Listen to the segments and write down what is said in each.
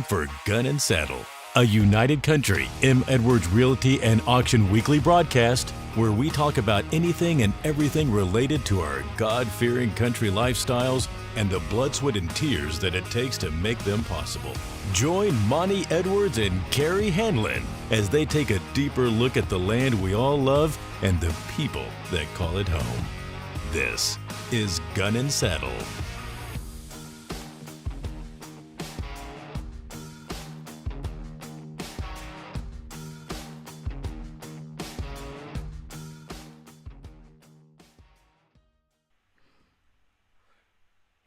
For Gun and Saddle, a United Country M. Edwards Realty and Auction weekly broadcast where we talk about anything and everything related to our God-fearing country lifestyles and the blood, sweat, and tears that it takes to make them possible. Join Monty Edwards and Carrie Hanlon as they take a deeper look at the land we all love and the people that call it home. This is Gun and Saddle.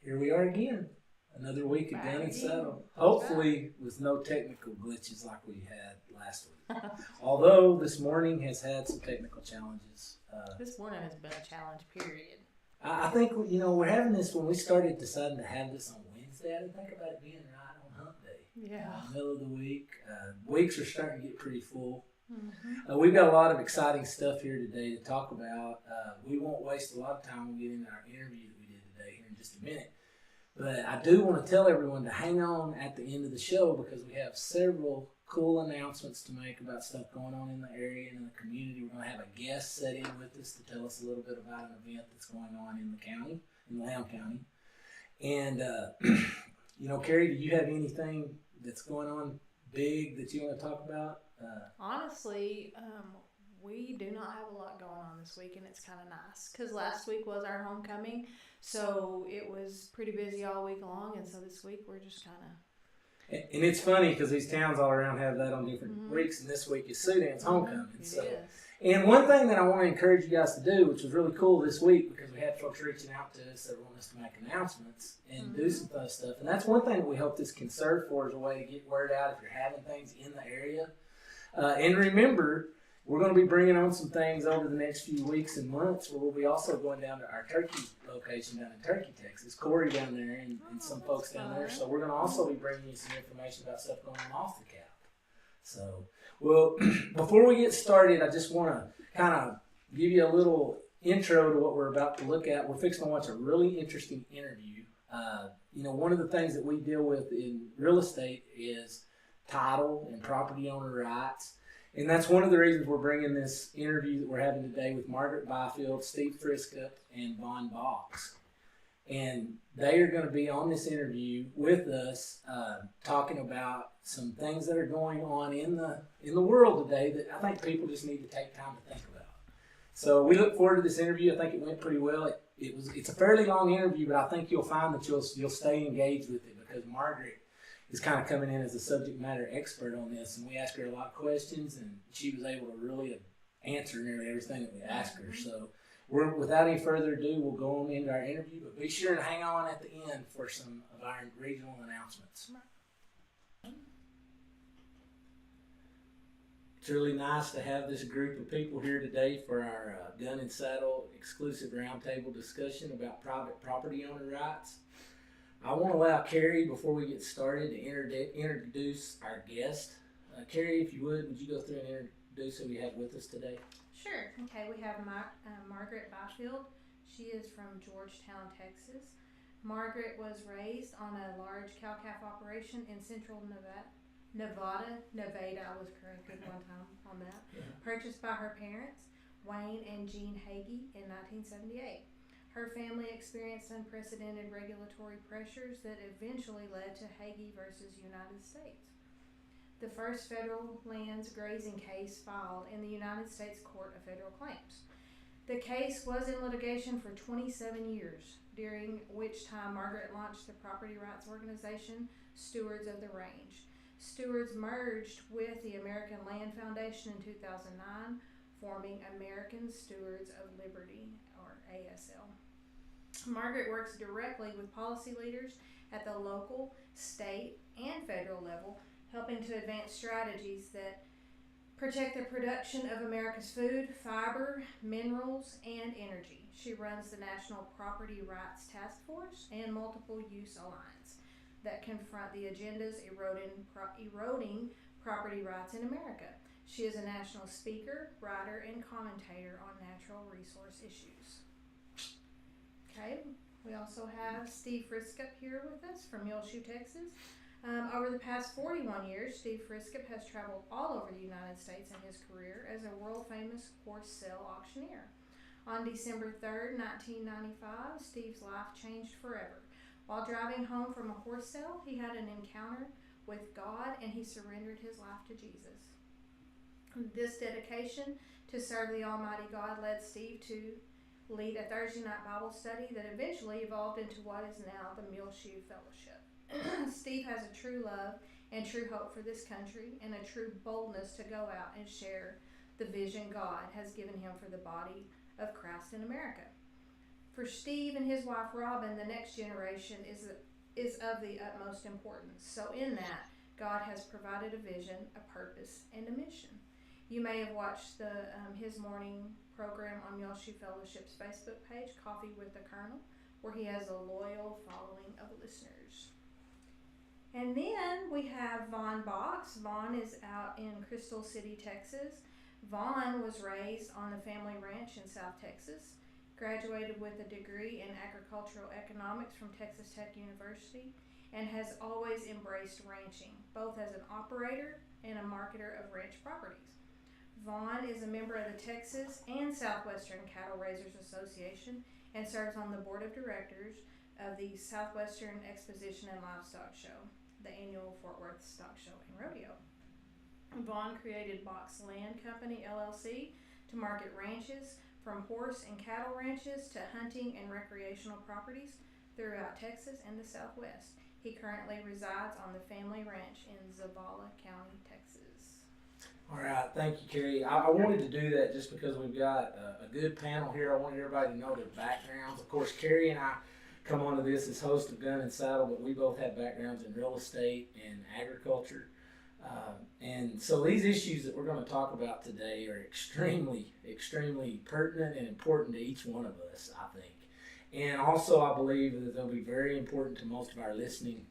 Here we are again, another week of Gun and Saddle. Hopefully with no technical glitches like we had last week. Although this morning has had some technical challenges. This morning has been a challenge, period. I think, we're having this when we started deciding to have this on Wednesday. I didn't think about it being right on hump day. Yeah. Middle of the week. Weeks are starting to get pretty full. Mm-hmm. We've got a lot of exciting stuff here today to talk about. We won't waste a lot of time. We'll get into our interview that we did today here in just a minute. But I do want to tell everyone to hang on at the end of the show because we have several cool announcements to make about stuff going on in the area and in the community. We're going to have a guest set in with us to tell us a little bit about an event that's going on in the county, in Lamb County. And, Carrie, do you have anything that's going on big that you want to talk about? Honestly, we do not have a lot going on this week, and it's kind of nice because last week was our homecoming, so it was pretty busy all week long, and so this week we're just kind of... And it's funny because these towns all around have that on different weeks, and this week is Sudan's homecoming. And one thing that I want to encourage you guys to do, which was really cool this week because we had folks reaching out to us that want us to make announcements and do some fun stuff. And that's one thing that we hope this can serve for as a way to get word out if you're having things in the area. And remember, we're going to be bringing on some things over the next few weeks and months where we'll be also going down to our turkey location down in Turkey, Texas. Corey down there and some folks down there. So we're going to also be bringing you some information about stuff going on off the cap. So, well, before we get started, I just want to kind of give you a little intro to what we're about to look at. We're fixing to watch a really interesting interview. One of the things that we deal with in real estate is title and property owner rights. And that's one of the reasons we're bringing this interview that we're having today with Margaret Byfield, Steve Friskup, and Vaughn Box. And they are going to be on this interview with us talking about some things that are going on in the world today that I think people just need to take time to think about. So we look forward to this interview. I think it went pretty well. It's a fairly long interview, but I think you'll find that you'll stay engaged with it because Margaret is kind of coming in as a subject matter expert on this, and we asked her a lot of questions, and she was able to really answer nearly everything that we asked her. So without any further ado, we'll go on into our interview, but be sure to hang on at the end for some of our regional announcements. It's really nice to have this group of people here today for our Gun and Saddle exclusive roundtable discussion about private property owner rights. I want to allow Carrie, before we get started, to introduce our guest. Carrie, if you would you go through and introduce who we have with us today? Sure. Okay, we have Margaret Byfield. She is from Georgetown, Texas. Margaret was raised on a large cow-calf operation in central Nevada. I was corrected one time on that. Yeah. Purchased by her parents, Wayne and Jean Hagee, in 1978. Her family experienced unprecedented regulatory pressures that eventually led to Hagee versus United States, the first federal lands grazing case filed in the United States Court of Federal Claims. The case was in litigation for 27 years, during which time Margaret launched the property rights organization Stewards of the Range. Stewards merged with the American Land Foundation in 2009, forming American Stewards of Liberty, or ASL. Margaret works directly with policy leaders at the local, state, and federal level, helping to advance strategies that protect the production of America's food, fiber, minerals, and energy. She runs the National Property Rights Task Force and Multiple Use Alliance that confront the agendas eroding property rights in America. She is a national speaker, writer, and commentator on natural resource issues. Okay, we also have Steve Friskup here with us from Muleshoe, Texas. Over the past 41 years, Steve Friskup has traveled all over the United States in his career as a world-famous horse sale auctioneer. On December 3rd, 1995, Steve's life changed forever. While driving home from a horse sale, he had an encounter with God and he surrendered his life to Jesus. This dedication to serve the Almighty God led Steve to lead a Thursday night Bible study that eventually evolved into what is now the Muleshoe Fellowship. Steve has a true love and true hope for this country and a true boldness to go out and share the vision God has given him for the body of Christ in America. For Steve and his wife Robin, the next generation is of the utmost importance. So in that, God has provided a vision, a purpose, and a mission. You may have watched his morning program on Muleshoe Fellowship's Facebook page, Coffee with the Colonel, where he has a loyal following of listeners. And then we have Vaughn Box. Vaughn is out in Crystal City, Texas. Vaughn was raised on the family ranch in South Texas, graduated with a degree in agricultural economics from Texas Tech University, and has always embraced ranching, both as an operator and a marketer of ranch properties. Vaughn is a member of the Texas and Southwestern Cattle Raisers Association and serves on the board of directors of the Southwestern Exposition and Livestock Show, the annual Fort Worth Stock Show and Rodeo. Vaughn created Box Land Company, LLC, to market ranches from horse and cattle ranches to hunting and recreational properties throughout Texas and the Southwest. He currently resides on the family ranch in Zavala County, Texas. All right, thank you, Carrie. I wanted to do that just because we've got a good panel here. I wanted everybody to know their backgrounds. Of course, Carrie and I come onto this as host of Gun and Saddle, but we both have backgrounds in real estate and agriculture. And so these issues that we're going to talk about today are extremely, extremely pertinent and important to each one of us, I think. And also, I believe that they'll be very important to most of our listening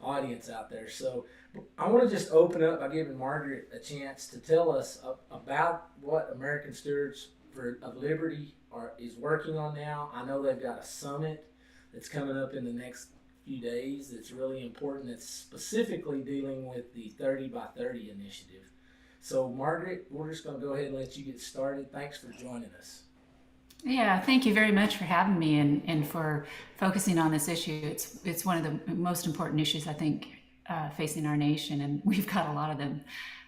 audience out there. So I want to just open up by giving Margaret a chance to tell us about what American Stewards of Liberty is working on now. I know they've got a summit that's coming up in the next few days that's really important, that's specifically dealing with the 30 by 30 initiative. So Margaret, we're just going to go ahead and let you get started. Thanks for joining us. Yeah, thank you very much for having me and for focusing on this issue. It's one of the most important issues, I think, facing our nation, and we've got a lot of them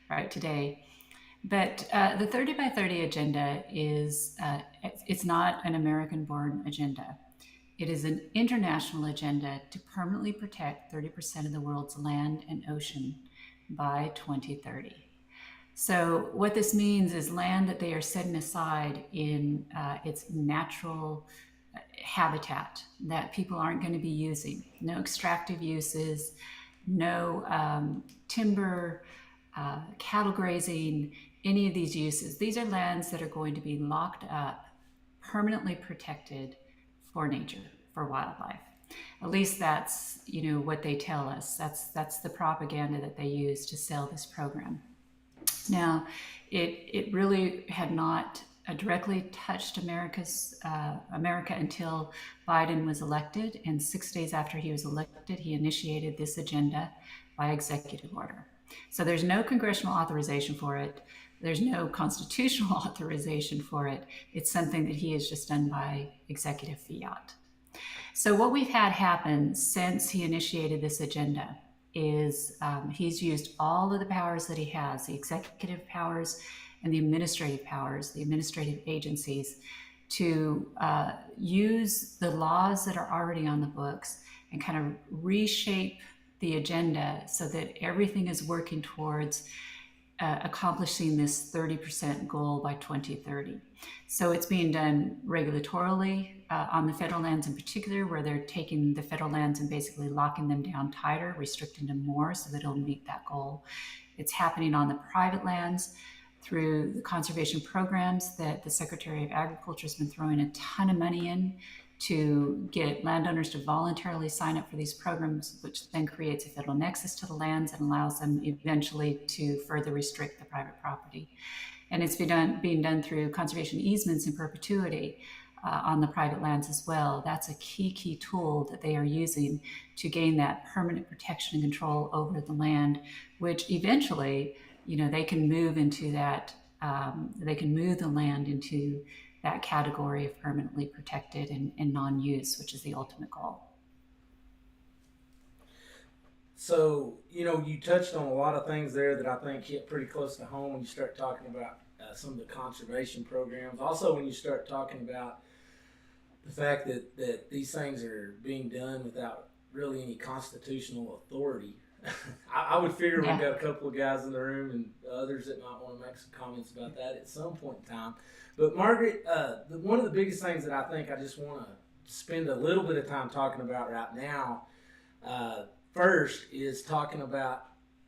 right today. But the 30 by 30 agenda is, it's not an American-born agenda. It is an international agenda to permanently protect 30% of the world's land and ocean by 2030. So what this means is land that they are setting aside in its natural habitat that people aren't going to be using. No extractive uses, no timber, cattle grazing, any of these uses. These are lands that are going to be locked up, permanently protected for nature, for wildlife. At least that's, what they tell us. That's the propaganda that they use to sell this program. Now, it really had not directly touched America until Biden was elected, and 6 days after he was elected, he initiated this agenda by executive order. So there's no congressional authorization for it. There's no constitutional authorization for it. It's something that he has just done by executive fiat. So what we've had happen since he initiated this agenda is he's used all of the powers that he has, the executive powers and the administrative powers, the administrative agencies, to use the laws that are already on the books and kind of reshape the agenda so that everything is working towards accomplishing this 30% goal by 2030. So it's being done regulatorily on the federal lands in particular, where they're taking the federal lands and basically locking them down tighter, restricting them more so that it'll meet that goal. It's happening on the private lands through the conservation programs that the Secretary of Agriculture has been throwing a ton of money in to get landowners to voluntarily sign up for these programs, which then creates a federal nexus to the lands and allows them eventually to further restrict the private property. And it's being done through conservation easements in perpetuity, on the private lands as well. That's a key tool that they are using to gain that permanent protection and control over the land, which eventually, they can move into that, they can move the land into that category of permanently protected and non-use, which is the ultimate goal. So, you touched on a lot of things there that I think hit pretty close to home when you start talking about some of the conservation programs. Also, when you start talking about the fact that these things are being done without really any constitutional authority. I would figure we've got a couple of guys in the room and others that might want to make some comments about that at some point in time. But Margaret, one of the biggest things that I think I just want to spend a little bit of time talking about right now, first is talking about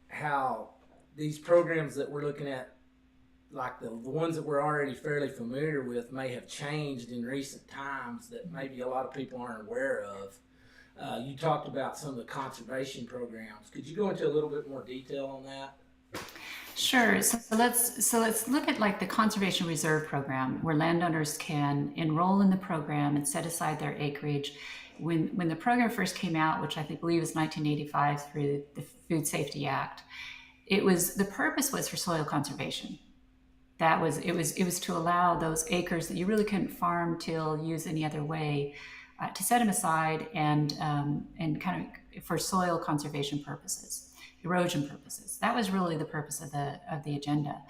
how these programs that we're looking at, like the ones that we're already fairly familiar with, may have changed in recent times that maybe a lot of people aren't aware of. You talked about some of the conservation programs. Could you go into a little bit more detail on that? Sure. So let's look at like the Conservation Reserve Program, where landowners can enroll in the program and set aside their acreage. When the program first came out, which I believe was 1985 through the Food Safety Act, the purpose was for soil conservation. It was to allow those acres that you really couldn't farm, till, use any other way, to set them aside and kind of for soil conservation purposes, erosion purposes. That was really the purpose of the agenda.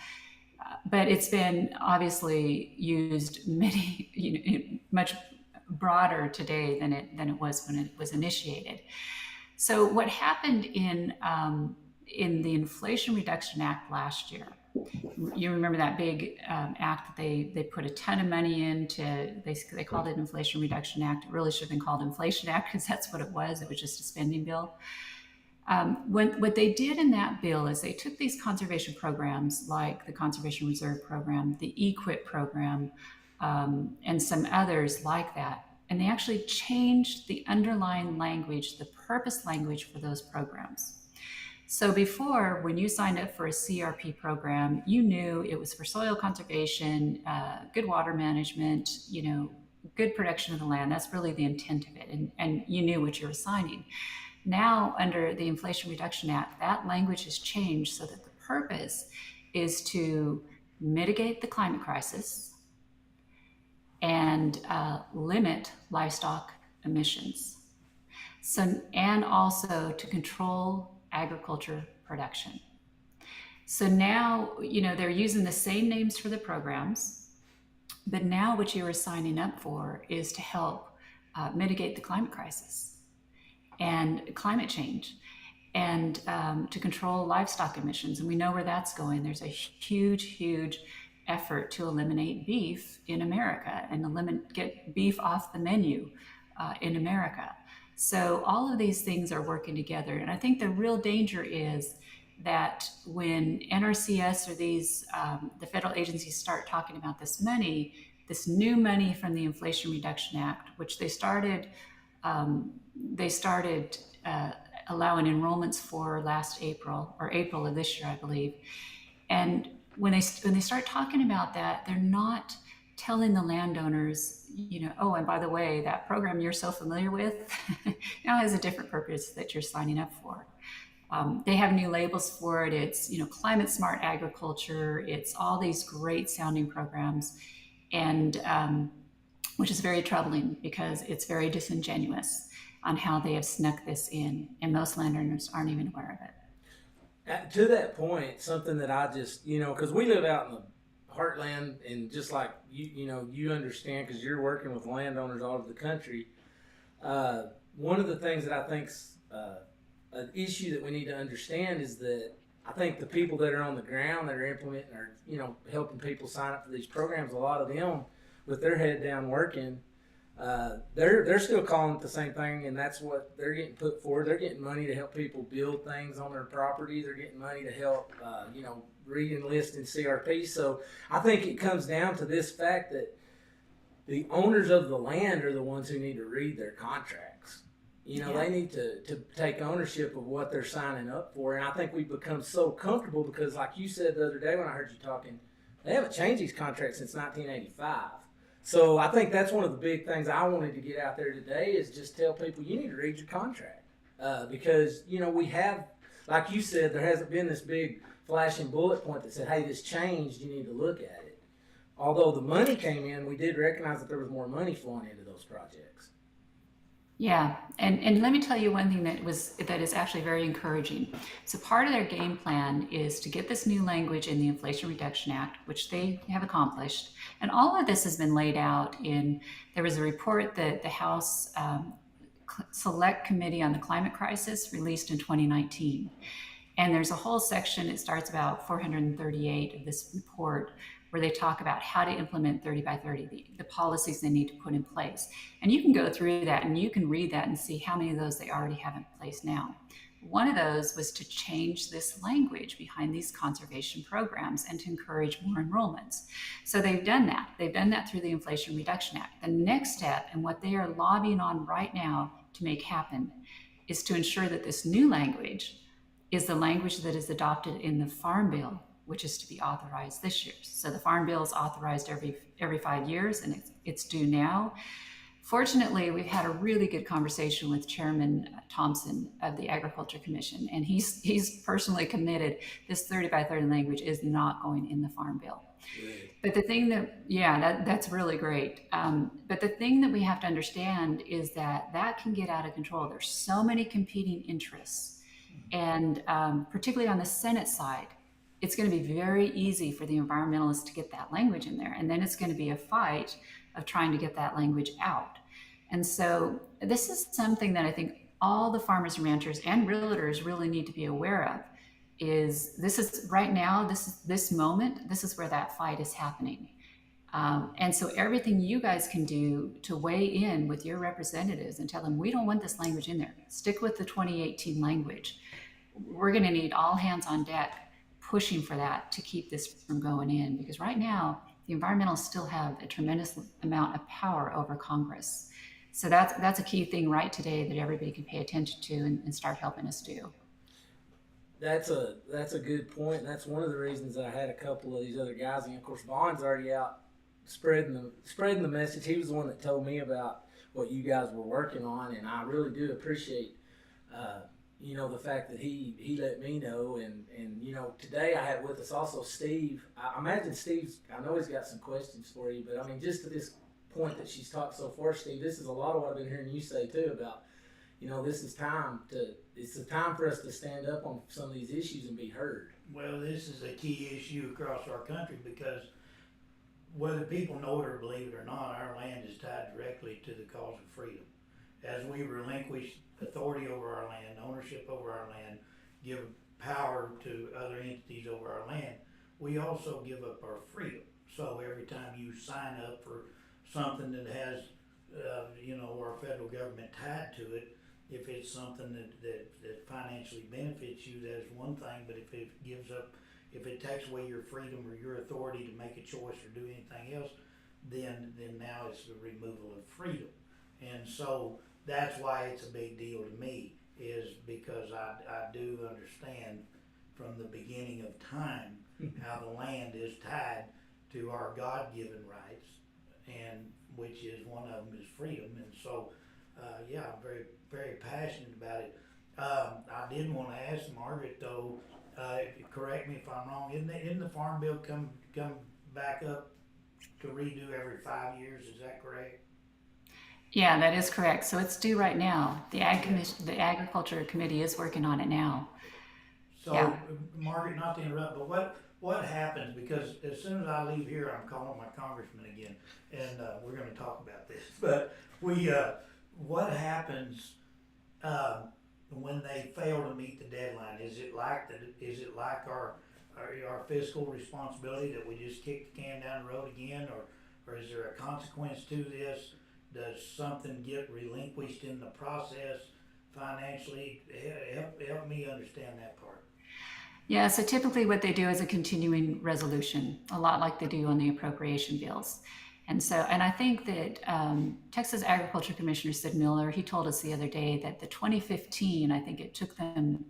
But it's been obviously used much broader today than it was when it was initiated. So what happened in the Inflation Reduction Act last year, you remember that big act that they put a ton of money into. They called it Inflation Reduction Act. It really should have been called Inflation Act, because that's what it was. It was just a spending bill. What they did in that bill is they took these conservation programs like the Conservation Reserve Program, the EQIP program, and some others like that, and they actually changed the underlying language, the purpose language for those programs. So before, when you signed up for a CRP program, you knew it was for soil conservation, good water management, good production of the land. That's really the intent of it, and you knew what you were signing. Now, under the Inflation Reduction Act, that language has changed so that the purpose is to mitigate the climate crisis and limit livestock emissions. And also to control agriculture production. So now, they're using the same names for the programs, but now what you are signing up for is to help mitigate the climate crisis and climate change, and to control livestock emissions. And we know where that's going. There's a huge effort to eliminate beef in America and get beef off the menu in America. So all of these things are working together. And I think the real danger is that when NRCS or the federal agencies start talking about this new money from the Inflation Reduction Act, which they started allowing enrollments for last April, or April of this year, I believe. And when they start talking about that, they're not telling the landowners, oh, and by the way, that program you're so familiar with now has a different purpose that you're signing up for. They have new labels for it. It's, climate smart agriculture. It's all these great sounding programs, and which is very troubling because it's very disingenuous on how they have snuck this in, and most landowners aren't even aware of it. To that point, something that I just, because we live out in the heartland, and just like you understand, because you're working with landowners all over the country. One of the things that I think's an issue that we need to understand is that I think the people that are on the ground that are implementing or helping people sign up for these programs, a lot of them with their head down working, they're still calling it the same thing, and that's what they're getting put forward. They're getting money to help people build things on their property. They're getting money to help re-enlist in CRP. So I think it comes down to this fact that the owners of the land are the ones who need to read their contracts. They need to take ownership of what they're signing up for. And I think we've become so comfortable because, like you said the other day when I heard you talking, they haven't changed these contracts since 1985. So I think that's one of the big things I wanted to get out there today is just tell people you need to read your contract. Because, we have, like you said, there hasn't been this big flashing bullet point that said, hey, this changed, you need to look at it. Although the money came in, we did recognize that there was more money flowing into those projects. Yeah, and let me tell you one thing that is actually very encouraging. So part of their game plan is to get this new language in the Inflation Reduction Act, which they have accomplished. And all of this has been laid out there was a report that the House Select Committee on the Climate Crisis released in 2019. And there's a whole section, it starts about 438 of this report, where they talk about how to implement 30 by 30, the policies they need to put in place. And you can go through that and you can read that and see how many of those they already have in place now. One of those was to change this language behind these conservation programs and to encourage more enrollments. So they've done that. They've done that through the Inflation Reduction Act. The next step, and what they are lobbying on right now to make happen, is to ensure that this new language is the language that is adopted in the Farm Bill, which is to be authorized this year. So the Farm Bill is authorized every 5 years, and it's due now. Fortunately, we've had a really good conversation with Chairman Thompson of the Agriculture Commission, and he's personally committed this 30 by 30 language is not going in the Farm Bill. Good. But the thing that's really great. But the thing that we have to understand is that can get out of control. There's so many competing interests, and particularly on the Senate side, it's going to be very easy for the environmentalists to get that language in there. And then it's going to be a fight of trying to get that language out. And so this is something that I think all the farmers and ranchers and realtors really need to be aware of. This is right now, this moment, this is where that fight is happening. And so everything you guys can do to weigh in with your representatives and tell them, we don't want this language in there. Stick with the 2018 language. We're going to need all hands on deck pushing for that to keep this from going in, because right now the environmentalists still have a tremendous amount of power over Congress. So that's a key thing right today that everybody can pay attention to and start helping us do. That's a good point. And that's one of the reasons I had a couple of these other guys, and of course Vaughn's already out spreading the message. He was the one that told me about what you guys were working on, and I really do appreciate the fact that he let me know. And today I had with us also Steve. I imagine Steve's, I know he's got some questions for you, but I mean, just to this point that she's talked so far, Steve, this is a lot of what I've been hearing you say too about, it's the time for us to stand up on some of these issues and be heard. Well, this is a key issue across our country because whether people know it or believe it or not, our land is tied directly to the cause of freedom. As we relinquish authority over our land, ownership over our land, give power to other entities over our land, we also give up our freedom. So every time you sign up for something that has, our federal government tied to it, if it's something that financially benefits you, that is one thing, but if it takes away your freedom or your authority to make a choice or do anything else, then now it's the removal of freedom. And so that's why it's a big deal to me, is because I do understand from the beginning of time how the land is tied to our God-given rights, and which is one of them is freedom. And so, I'm very, very passionate about it. I did want to ask Margaret though, correct me if I'm wrong, isn't the Farm Bill come back up to redo every 5 years? Is that correct? Yeah, that is correct. So it's due right now. The Agriculture Committee is working on it now. So, yeah. Margaret, not to interrupt, but what happens, because as soon as I leave here, I'm calling my congressman again, and we're going to talk about this. But what happens when they fail to meet the deadline? Is it like our fiscal responsibility that we just kick the can down the road again, or is there a consequence to this? Does something get relinquished in the process financially? Help me understand that part. Yeah, so typically what they do is a continuing resolution, a lot like they do on the appropriation bills. And I think that Texas Agriculture Commissioner Sid Miller, he told us the other day that the 2015, I think it took them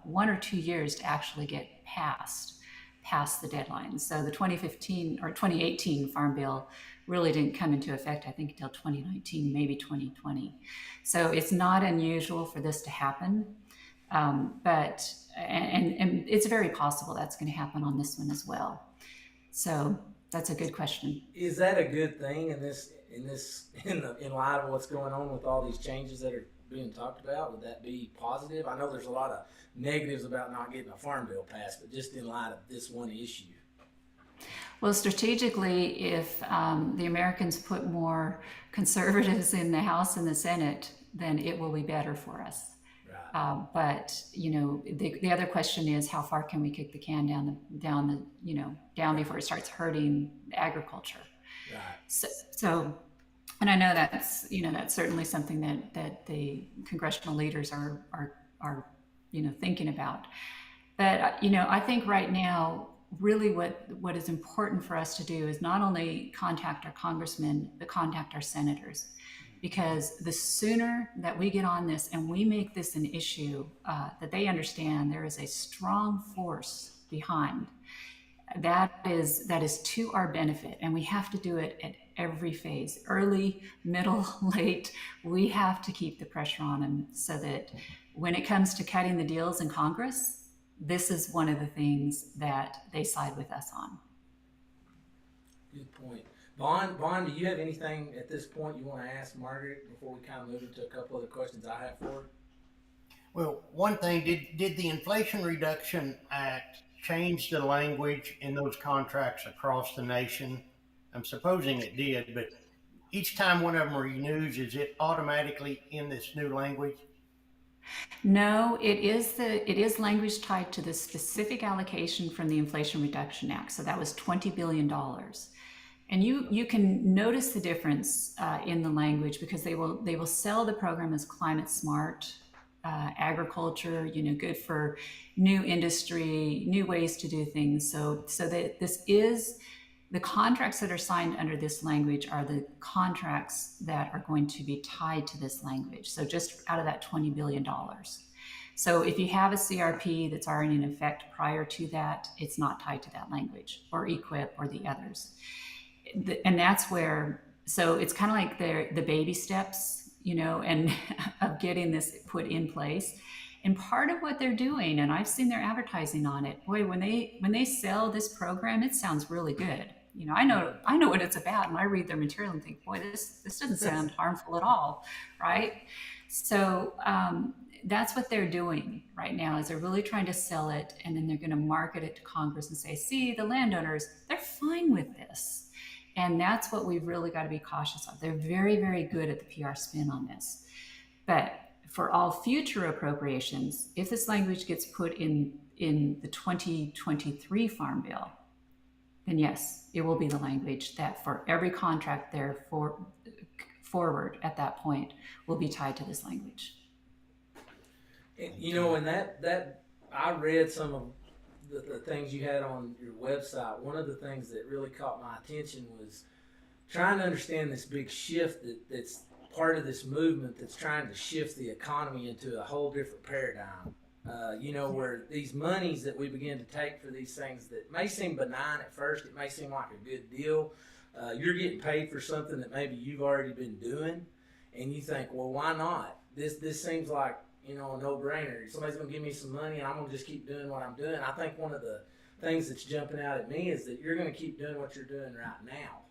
1 or 2 years to actually get passed past the deadline. So the 2015 or 2018 Farm Bill really didn't come into effect, I think, until 2019, maybe 2020. So it's not unusual for this to happen. But it's very possible that's going to happen on this one as well. So that's a good question. Is that a good thing in light of what's going on with all these changes that are being talked about? Would that be positive? I know there's a lot of negatives about not getting a farm bill passed, but just in light of this one issue. Well, strategically, if the Americans put more conservatives in the House and the Senate, then it will be better for us. But the other question is, how far can we kick the can down before it starts hurting agriculture? Right. So, and I know that's certainly something that the congressional leaders are thinking about. But I think right now, really what is important for us to do is not only contact our congressmen, but contact our senators. Because the sooner that we get on this and we make this an issue that they understand there is a strong force behind, that is to our benefit, and we have to do it at every phase, early, middle, late. We have to keep the pressure on them so that when it comes to cutting the deals in Congress, this is one of the things that they side with us on. Good point. Vaughn, do you have anything at this point you want to ask Margaret before we kind of move into a couple other questions I have for her? Well, one thing, did the Inflation Reduction Act change the language in those contracts across the nation? I'm supposing it did, but each time one of them renews, is it automatically in this new language? No, it is language tied to the specific allocation from the Inflation Reduction Act. So that was $20 billion. And you can notice the difference in the language, because they will sell the program as climate smart agriculture, good for new industry, new ways to do things. So that this is the contracts that are signed under this language are the contracts that are going to be tied to this language. So just out of that $20 billion. So if you have a CRP that's already in effect prior to that, it's not tied to that language, or EQIP or the others. And that's where, so it's kind of like the baby steps, and of getting this put in place. And part of what they're doing, and I've seen their advertising on it, boy, when they sell this program, it sounds really good. I know what it's about, and I read their material and think, boy, this doesn't sound harmful at all, right? So that's what they're doing right now, is they're really trying to sell it, and then they're going to market it to Congress and say, see, the landowners, they're fine with this. And that's what we've really got to be cautious of. They're very, very good at the PR spin on this. But for all future appropriations, if this language gets put in the 2023 Farm Bill, then yes, it will be the language that for every contract there forward at that point will be tied to this language. And, and that I read some of the things you had on your website. One of the things that really caught my attention was trying to understand this big shift that's part of this movement that's trying to shift the economy into a whole different paradigm. Where these monies that we begin to take for these things that may seem benign at first, it may seem like a good deal. You're getting paid for something that maybe you've already been doing, and you think, well, why not? This seems like, a no-brainer. Somebody's going to give me some money, and I'm going to just keep doing what I'm doing. I think one of the things that's jumping out at me is that you're going to keep doing what you're doing right now,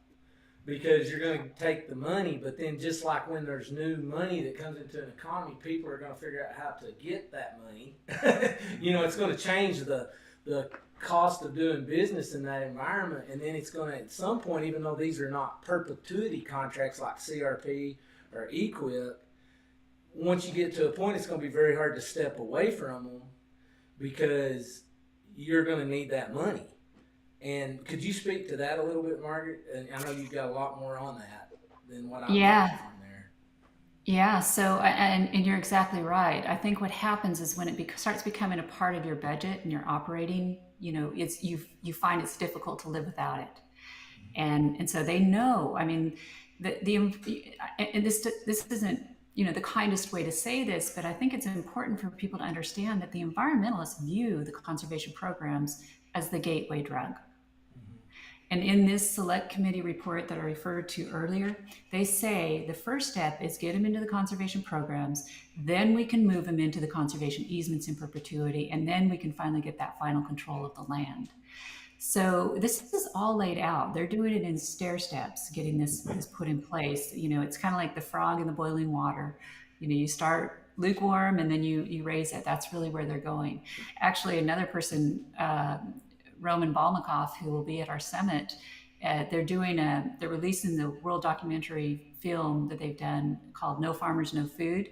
because you're going to take the money, but then just like when there's new money that comes into an economy, people are going to figure out how to get that money. It's going to change the cost of doing business in that environment, and then it's going to, at some point, even though these are not perpetuity contracts like CRP or EQIP, once you get to a point, it's going to be very hard to step away from them, because you're going to need that money. And could you speak to that a little bit, Margaret? And I know you've got a lot more on that than what I'm on there. Yeah. So, and you're exactly right. I think what happens is when it starts becoming a part of your budget and your operating, it's you find it's difficult to live without it. And so they know. I mean, and this isn't. the kindest way to say this, but I think it's important for people to understand that the environmentalists view the conservation programs as the gateway drug. And in this select committee report that I referred to earlier, they say the first step is get them into the conservation programs, then we can move them into the conservation easements in perpetuity, and then we can finally get that final control of the land. So this is all laid out. They're doing it in stair steps, getting this put in place. It's kind of like the frog in the boiling water. You start lukewarm and then you raise it. That's really where they're going. Actually, another person, Roman Balmakov, who will be at our summit, they're releasing the world documentary film that they've done called No Farmers, No Food.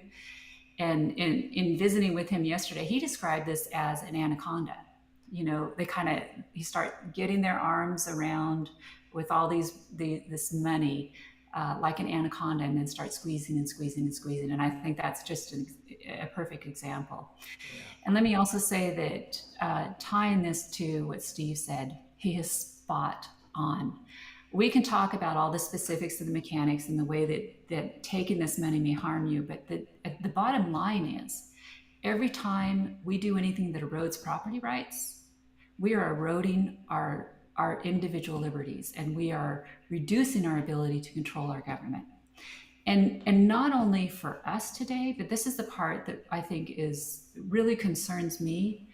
And in visiting with him yesterday, he described this as an anaconda. You start getting their arms around with all this money, like an anaconda, and then start squeezing and squeezing and squeezing. And I think that's just a perfect example. Yeah. And let me also say that tying this to what Steve said, he is spot on. We can talk about all the specifics of the mechanics and the way that taking this money may harm you, but the bottom line is, every time we do anything that erodes property rights, we are eroding our individual liberties, and we are reducing our ability to control our government. And not only for us today, but this is the part that I think really concerns me.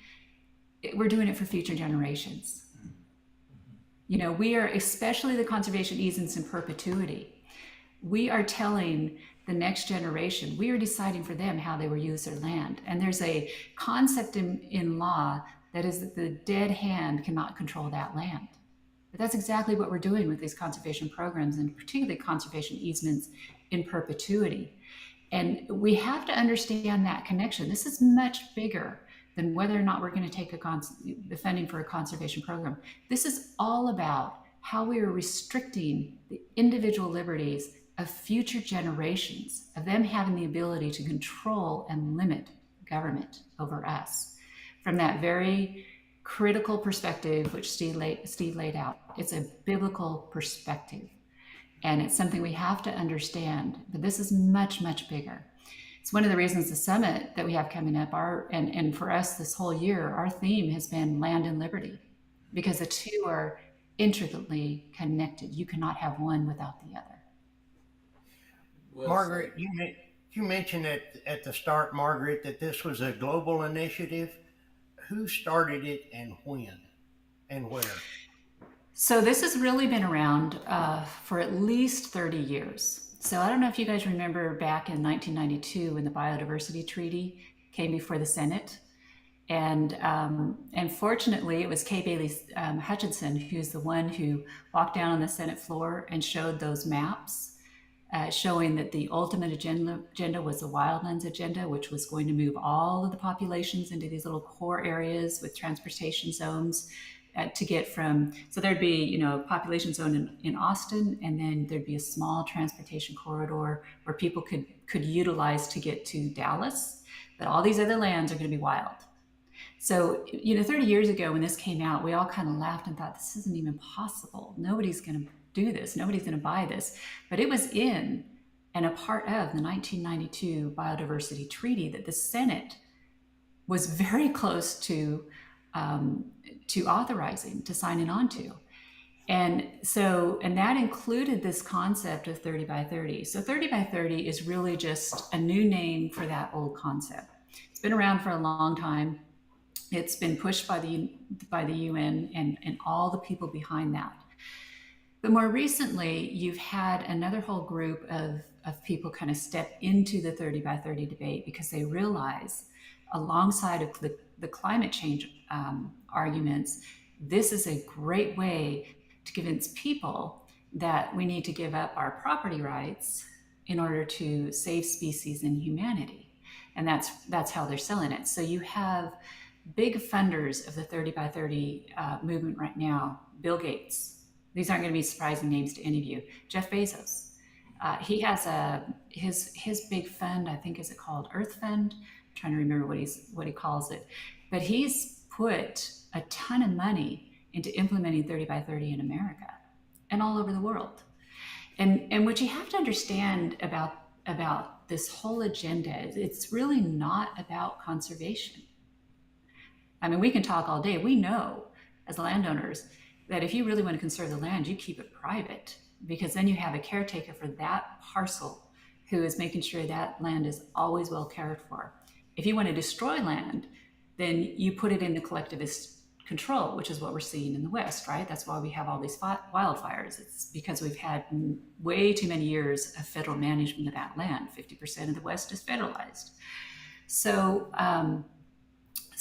We're doing it for future generations. We are, especially the conservation easements in perpetuity, we are telling the next generation, we are deciding for them how they will use their land. And there's a concept in law that is that the dead hand cannot control that land. But that's exactly what we're doing with these conservation programs, and particularly conservation easements in perpetuity. And we have to understand that connection. This is much bigger than whether or not we're going to take the funding for a conservation program. This is all about how we are restricting the individual liberties of future generations, of them having the ability to control and limit government over us. From that very critical perspective, which Steve laid out. It's a biblical perspective, and it's something we have to understand, but this is much, much bigger. It's one of the reasons the summit that we have coming up, and for us this whole year, our theme has been land and liberty, because the two are intricately connected. You cannot have one without the other. Well, Margaret, you mentioned at the start, Margaret, that this was a global initiative. Who started it and when and where? So this has really been around for at least 30 years. So I don't know if you guys remember back in 1992 when the Biodiversity Treaty came before the Senate. And fortunately, it was Kay Bailey Hutchinson who's the one who walked down on the Senate floor and showed those maps, showing that the ultimate agenda was the wildlands agenda, which was going to move all of the populations into these little core areas with transportation zones to get from, so there'd be, a population zone in Austin, and then there'd be a small transportation corridor where people could utilize to get to Dallas, but all these other lands are going to be wild. So, 30 years ago when this came out, we all kind of laughed and thought, this isn't even possible. Nobody's going to do this. Nobody's going to buy this. But it was in and a part of the 1992 Biodiversity Treaty that the Senate was very close to authorizing, to signing on to. And that included this concept of 30 by 30. So 30 by 30 is really just a new name for that old concept. It's been around for a long time. It's been pushed by the UN and all the people behind that. But more recently, you've had another whole group of people kind of step into the 30 by 30 debate because they realize, alongside of the climate change arguments, this is a great way to convince people that we need to give up our property rights in order to save species and humanity. And that's how they're selling it. So you have big funders of the 30 by 30 movement right now. Bill Gates. These aren't going to be surprising names to any of you. Jeff Bezos. He has his big fund, I think, is it called Earth Fund? I'm trying to remember what he calls it. But he's put a ton of money into implementing 30 by 30 in America and all over the world. And what you have to understand about about this whole agenda. It's really not about conservation. I mean, we can talk all day. We know as landowners that if you really want to conserve the land, you keep it private, because then you have a caretaker for that parcel who is making sure that land is always well cared for. If you want to destroy land, then you put it into collectivist control, which is what we're seeing in the West, right? That's why we have all these wildfires. It's because we've had way too many years of federal management of that land. 50% of the West is federalized. So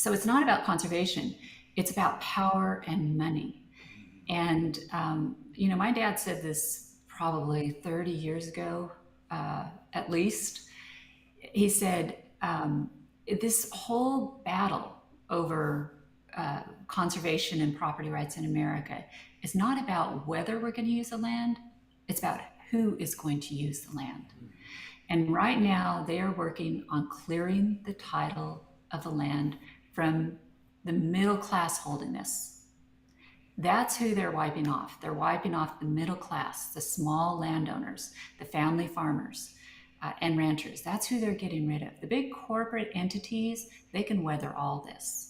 it's not about conservation. It's about power and money. And, my dad said this probably 30 years ago, at least. He said, this whole battle over conservation and property rights in America is not about whether we're going to use the land, it's about who is going to use the land. And right now they are working on clearing the title of the land from the middle class holding this. That's who they're wiping off. They're wiping off the middle class, the small landowners, the family farmers, and ranchers. That's who they're getting rid of. The big corporate entities, they can weather all this.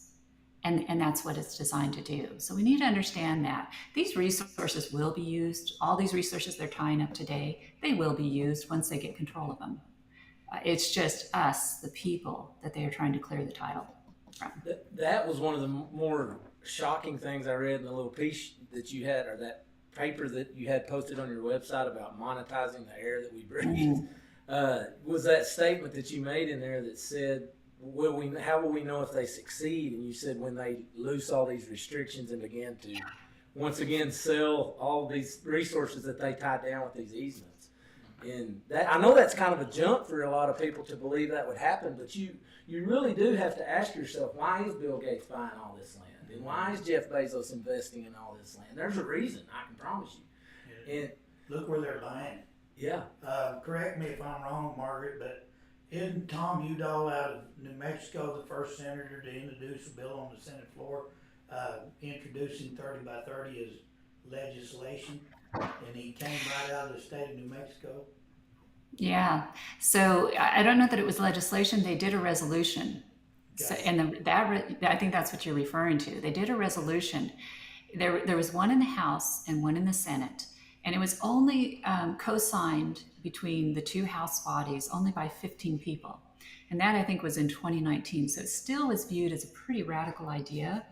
And that's what it's designed to do. So we need to understand that these resources will be used. All these resources they're tying up today, they will be used once they get control of them. It's just us, the people, that they are trying to clear the title from. That was one of the more shocking things I read in the little piece that you had, or that paper that you had posted on your website about monetizing the air that we breathe. Was that statement that you made in there that said, how will we know if they succeed? And you said when they loose all these restrictions and begin to once again sell all these resources that they tied down with these easements. And that, I know that's kind of a jump for a lot of people to believe that would happen, but you really do have to ask yourself, why is Bill Gates buying all this land? And why is Jeff Bezos investing in all this land? There's a reason, I can promise you. Yeah. And look where they're buying it. yeah. Correct me if I'm wrong, Margaret, but isn't Tom Udall out of New Mexico the first senator to introduce a bill on the Senate floor introducing 30 by 30 as legislation? And he came right out of the state of New Mexico. Yeah. So I don't know that it was legislation. They did a resolution. So, and I think that's what you're referring to. They did a resolution. There was one in the House and one in the Senate. And it was only co-signed between the two House bodies, only by 15 people. And that, I think, was in 2019. So it still was viewed as a pretty radical idea.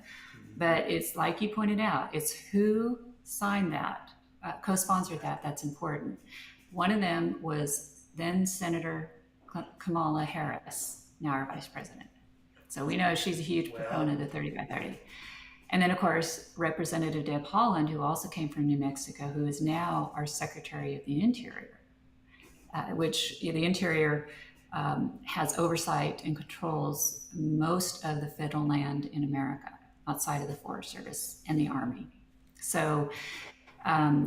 But it's like you pointed out, it's who signed that, co-sponsored that, that's important. One of them was then Senator Kamala Harris, now our vice president. So we know she's a huge proponent of 30 by 30. And then, of course, Representative Deb Haaland, who also came from New Mexico, who is now our Secretary of the Interior, which the Interior has oversight and controls most of the federal land in America outside of the Forest Service and the Army. So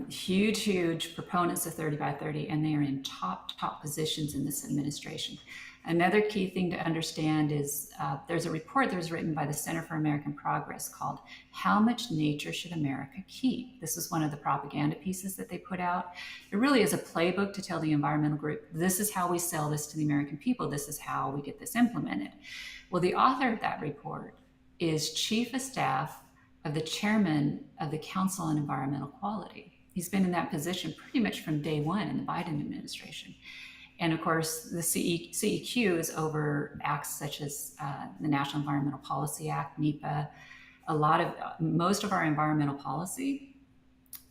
huge proponents of 30 by 30, and they are in top positions in this administration. Another key thing to understand is there's a report that was written by the Center for American Progress called How Much Nature Should America Keep? This is one of the propaganda pieces that they put out. It really is a playbook to tell the environmental group, this is how we sell this to the American people. This is how we get this implemented. Well, the author of that report is Chief of Staff of the Chairman of the Council on Environmental Quality. He's been in that position pretty much from day one in the Biden administration. And of course, the CEQ is over acts such as the National Environmental Policy Act, NEPA, most of our environmental policy.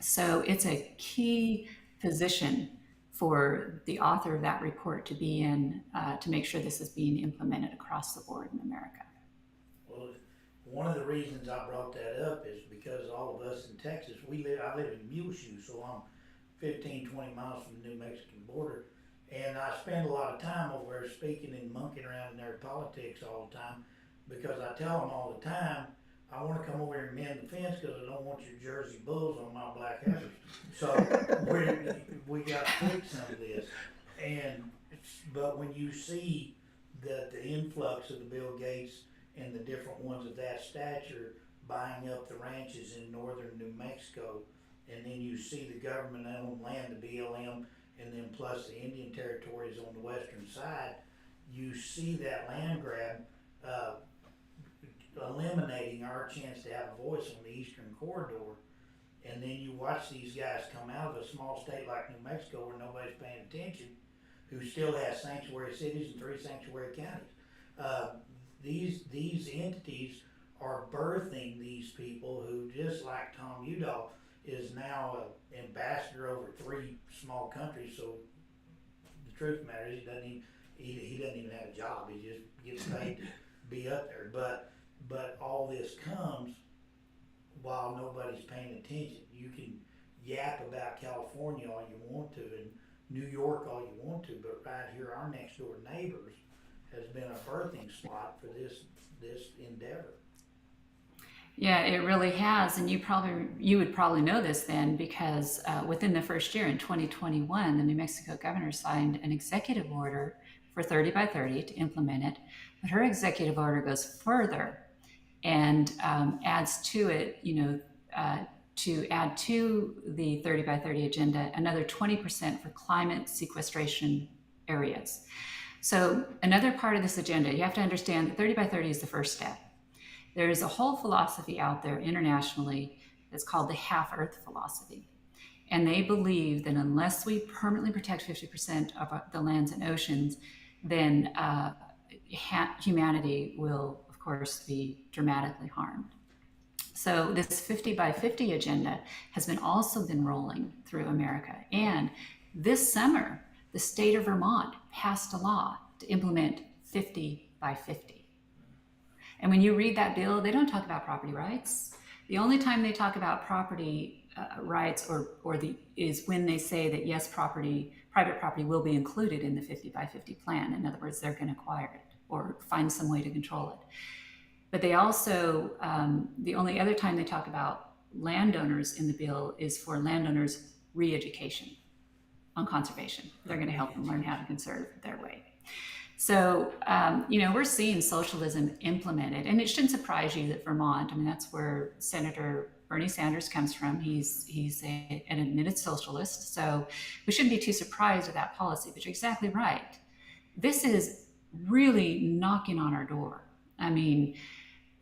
So it's a key position for the author of that report to be in, to make sure this is being implemented across the board in America. Well, one of the reasons I brought that up is because all of us in Texas, I live in Muleshoe, so I'm 15, 20 miles from the New Mexican border. And I spend a lot of time over there speaking and monkeying around in their politics all the time, because I tell them all the time, I want to come over here and mend the fence because I don't want your Jersey Bulls on my black heifers. So we got to fix some of this. But when you see the influx of the Bill Gates and the different ones of that stature buying up the ranches in northern New Mexico, and then you see the government-owned land, the BLM, and then plus the Indian territories on the western side, you see that land grab eliminating our chance to have a voice on the eastern corridor. And then you watch these guys come out of a small state like New Mexico where nobody's paying attention, who still has sanctuary cities and 3 sanctuary counties. These entities are birthing these people who, just like Tom Udall, is now an ambassador over 3 small countries. So the truth of the matter is he doesn't even have a job. He just gets paid to be up there. But all this comes while nobody's paying attention. You can yap about California all you want to and New York all you want to, but right here, our next door neighbors has been a birthing spot for this endeavor. Yeah, it really has, and you would probably know this then, because within the first year in 2021, the New Mexico governor signed an executive order for 30 by 30 to implement it, but her executive order goes further and adds to it, to add to the 30 by 30 agenda another 20% for climate sequestration areas. So another part of this agenda, you have to understand that 30 by 30 is the first step. There is a whole philosophy out there internationally that's called the half-earth philosophy. And they believe that unless we permanently protect 50% of the lands and oceans, then humanity will, of course, be dramatically harmed. So this 50 by 50 agenda has also been rolling through America. And this summer, the state of Vermont passed a law to implement 50 by 50. And when you read that bill, they don't talk about property rights. The only time they talk about property rights is when they say that yes, private property will be included in the 50 by 50 plan. In other words, they're going to acquire it or find some way to control it. But they also, the only other time they talk about landowners in the bill is for landowners' re-education on conservation. They're going to help them learn how to conserve their way. So, we're seeing socialism implemented, and it shouldn't surprise you that Vermont, that's where Senator Bernie Sanders comes from. He's an admitted socialist, so we shouldn't be too surprised at that policy, but you're exactly right. This is really knocking on our door. In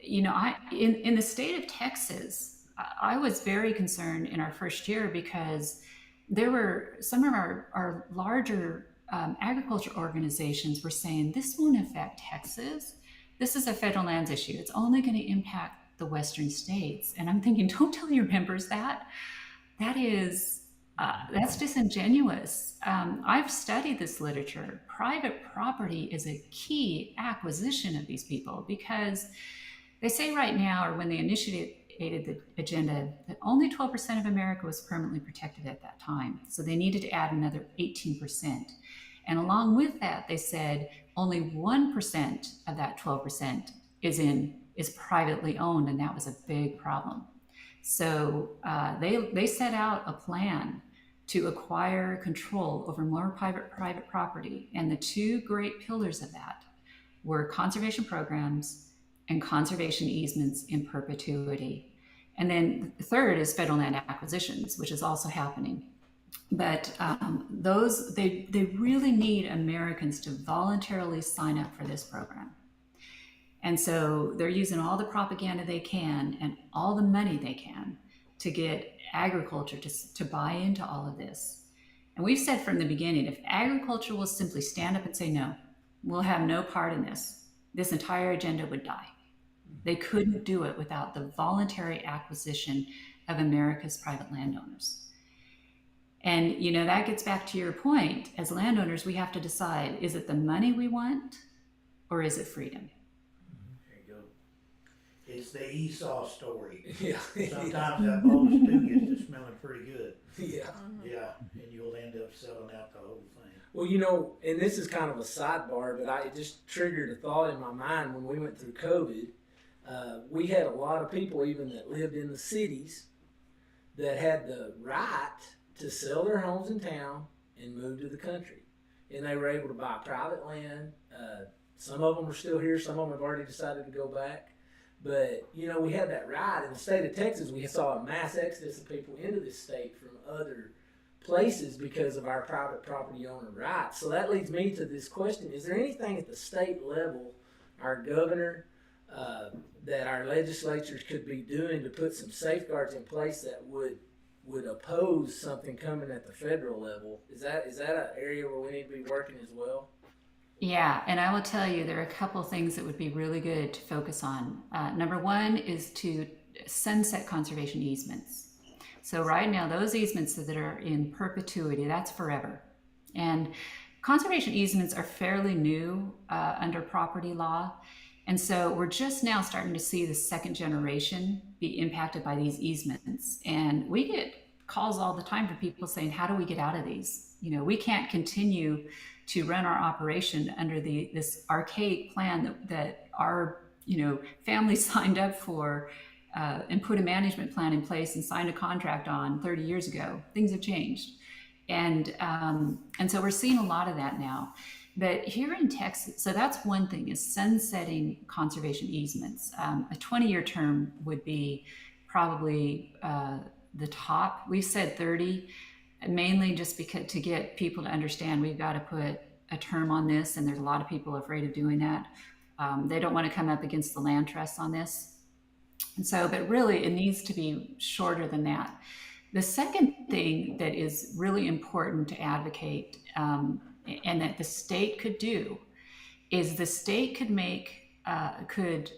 the state of Texas, I was very concerned in our first year because there were some of our larger agriculture organizations were saying this won't affect Texas. This is a federal lands issue. It's only going to impact the western states. And I'm thinking, don't tell your members that. That's disingenuous. I've studied this literature. Private property is a key acquisition of these people because they say right now, or when they initiated the agenda, that only 12% of America was permanently protected at that time. So they needed to add another 18%. And along with that, they said only 1% of that 12% is privately owned, and that was a big problem. So they set out a plan to acquire control over more private property. And the 2 great pillars of that were conservation programs and conservation easements in perpetuity. And then the third is federal land acquisitions, which is also happening. But they really need Americans to voluntarily sign up for this program. And so they're using all the propaganda they can and all the money they can to get agriculture to buy into all of this. And we've said from the beginning, if agriculture will simply stand up and say, no, we'll have no part in this entire agenda would die. They couldn't do it without the voluntary acquisition of America's private landowners. And, that gets back to your point. As landowners, we have to decide, is it the money we want or is it freedom? There you go. It's the Esau story. Yeah. Sometimes that bowl of stew gets to smelling pretty good. Yeah. Yeah, and you'll end up selling out the whole thing. Well, and this is kind of a sidebar, but it just triggered a thought in my mind when we went through COVID. We had a lot of people even that lived in the cities that had the right to sell their homes in town and move to the country. And they were able to buy private land. Some of them are still here. Some of them have already decided to go back. But, we had that right. In the state of Texas, we saw a mass exodus of people into this state from other places because of our private property owner rights. So that leads me to this question: is there anything at the state level, our governor, that our legislatures could be doing to put some safeguards in place that would oppose something coming at the federal level? Is that an area where we need to be working as well? Yeah, and I will tell you, there are a couple things that would be really good to focus on. Number one is to sunset conservation easements. So right now, those easements that are in perpetuity, that's forever. And conservation easements are fairly new under property law. And so we're just now starting to see the second generation be impacted by these easements. And we get calls all the time from people saying, how do we get out of these? You know, we can't continue to run our operation under this archaic plan that our family signed up for and put a management plan in place and signed a contract on 30 years ago. Things have changed. And so we're seeing a lot of that now. But here in Texas, so that's one thing, is sunsetting conservation easements. A 20-year term would be probably the top. We've said 30, mainly just because to get people to understand we've got to put a term on this, and there's a lot of people afraid of doing that. They don't want to come up against the land trusts on this. And so, but really it needs to be shorter than that. The second thing that is really important to advocate and that the state could do is the state could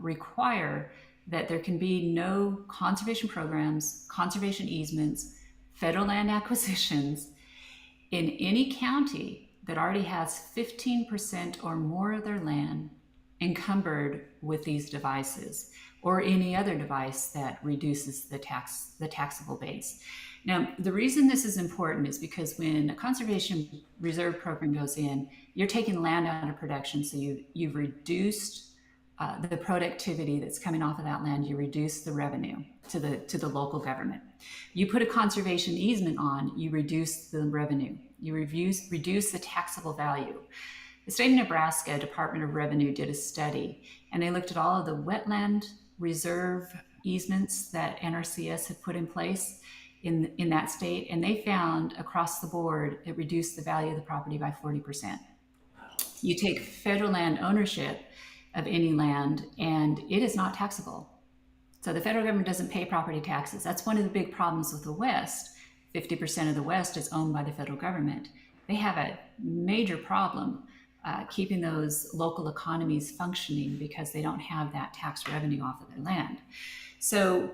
require that there can be no conservation programs, conservation easements, federal land acquisitions in any county that already has 15% or more of their land encumbered with these devices, or any other device that reduces the taxable base. Now, the reason this is important is because when a conservation reserve program goes in, you're taking land out of production, so you've reduced the productivity that's coming off of that land. You reduce the revenue to the local government. You put a conservation easement on, you reduce the revenue. You reduce the taxable value. The state of Nebraska Department of Revenue did a study, and they looked at all of the wetland reserve easements that NRCS had put in place in that state, and they found across the board it reduced the value of the property by 40%. You take federal land ownership of any land, and it is not taxable. So the federal government doesn't pay property taxes. That's one of the big problems with the West. 50% of the West is owned by the federal government. They have a major problem keeping those local economies functioning because they don't have that tax revenue off of their land. So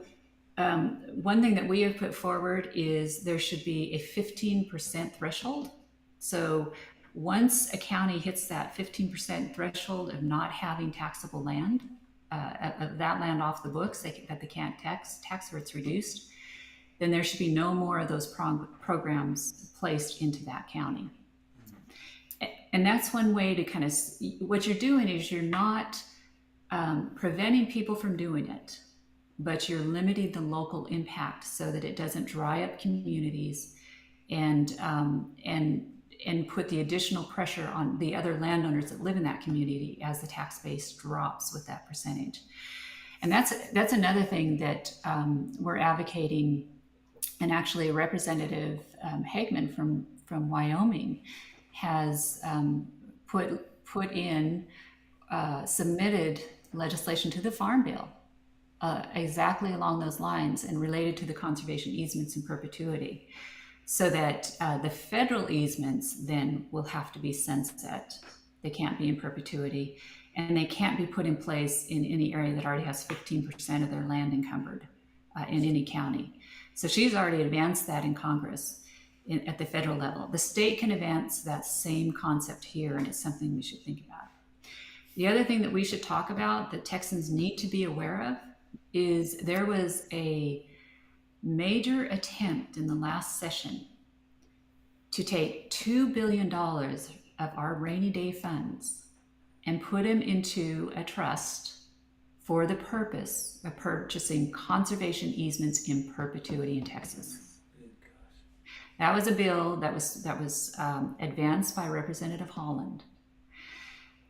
one thing that we have put forward is there should be a 15% threshold. So once a county hits that 15% threshold of not having taxable land, of that land off the books that they can't tax or it's reduced, then there should be no more of those programs placed into that county. And that's one way to kind of, what you're doing is you're not preventing people from doing it, but you're limiting the local impact so that it doesn't dry up communities and put the additional pressure on the other landowners that live in that community as the tax base drops with that percentage. And that's another thing that we're advocating. And actually, Representative Hagman from Wyoming has submitted legislation to the Farm Bill exactly along those lines and related to the conservation easements in perpetuity, so that the federal easements then will have to be sunset. They can't be in perpetuity, and they can't be put in place in any area that already has 15% of their land encumbered in any county. So she's already advanced that in Congress at the federal level. The state can advance that same concept here, and it's something we should think about. The other thing that we should talk about that Texans need to be aware of is there was a major attempt in the last session to take $2 billion of our rainy day funds and put them into a trust for the purpose of purchasing conservation easements in perpetuity in Texas. That was a bill that was advanced by Representative Holland.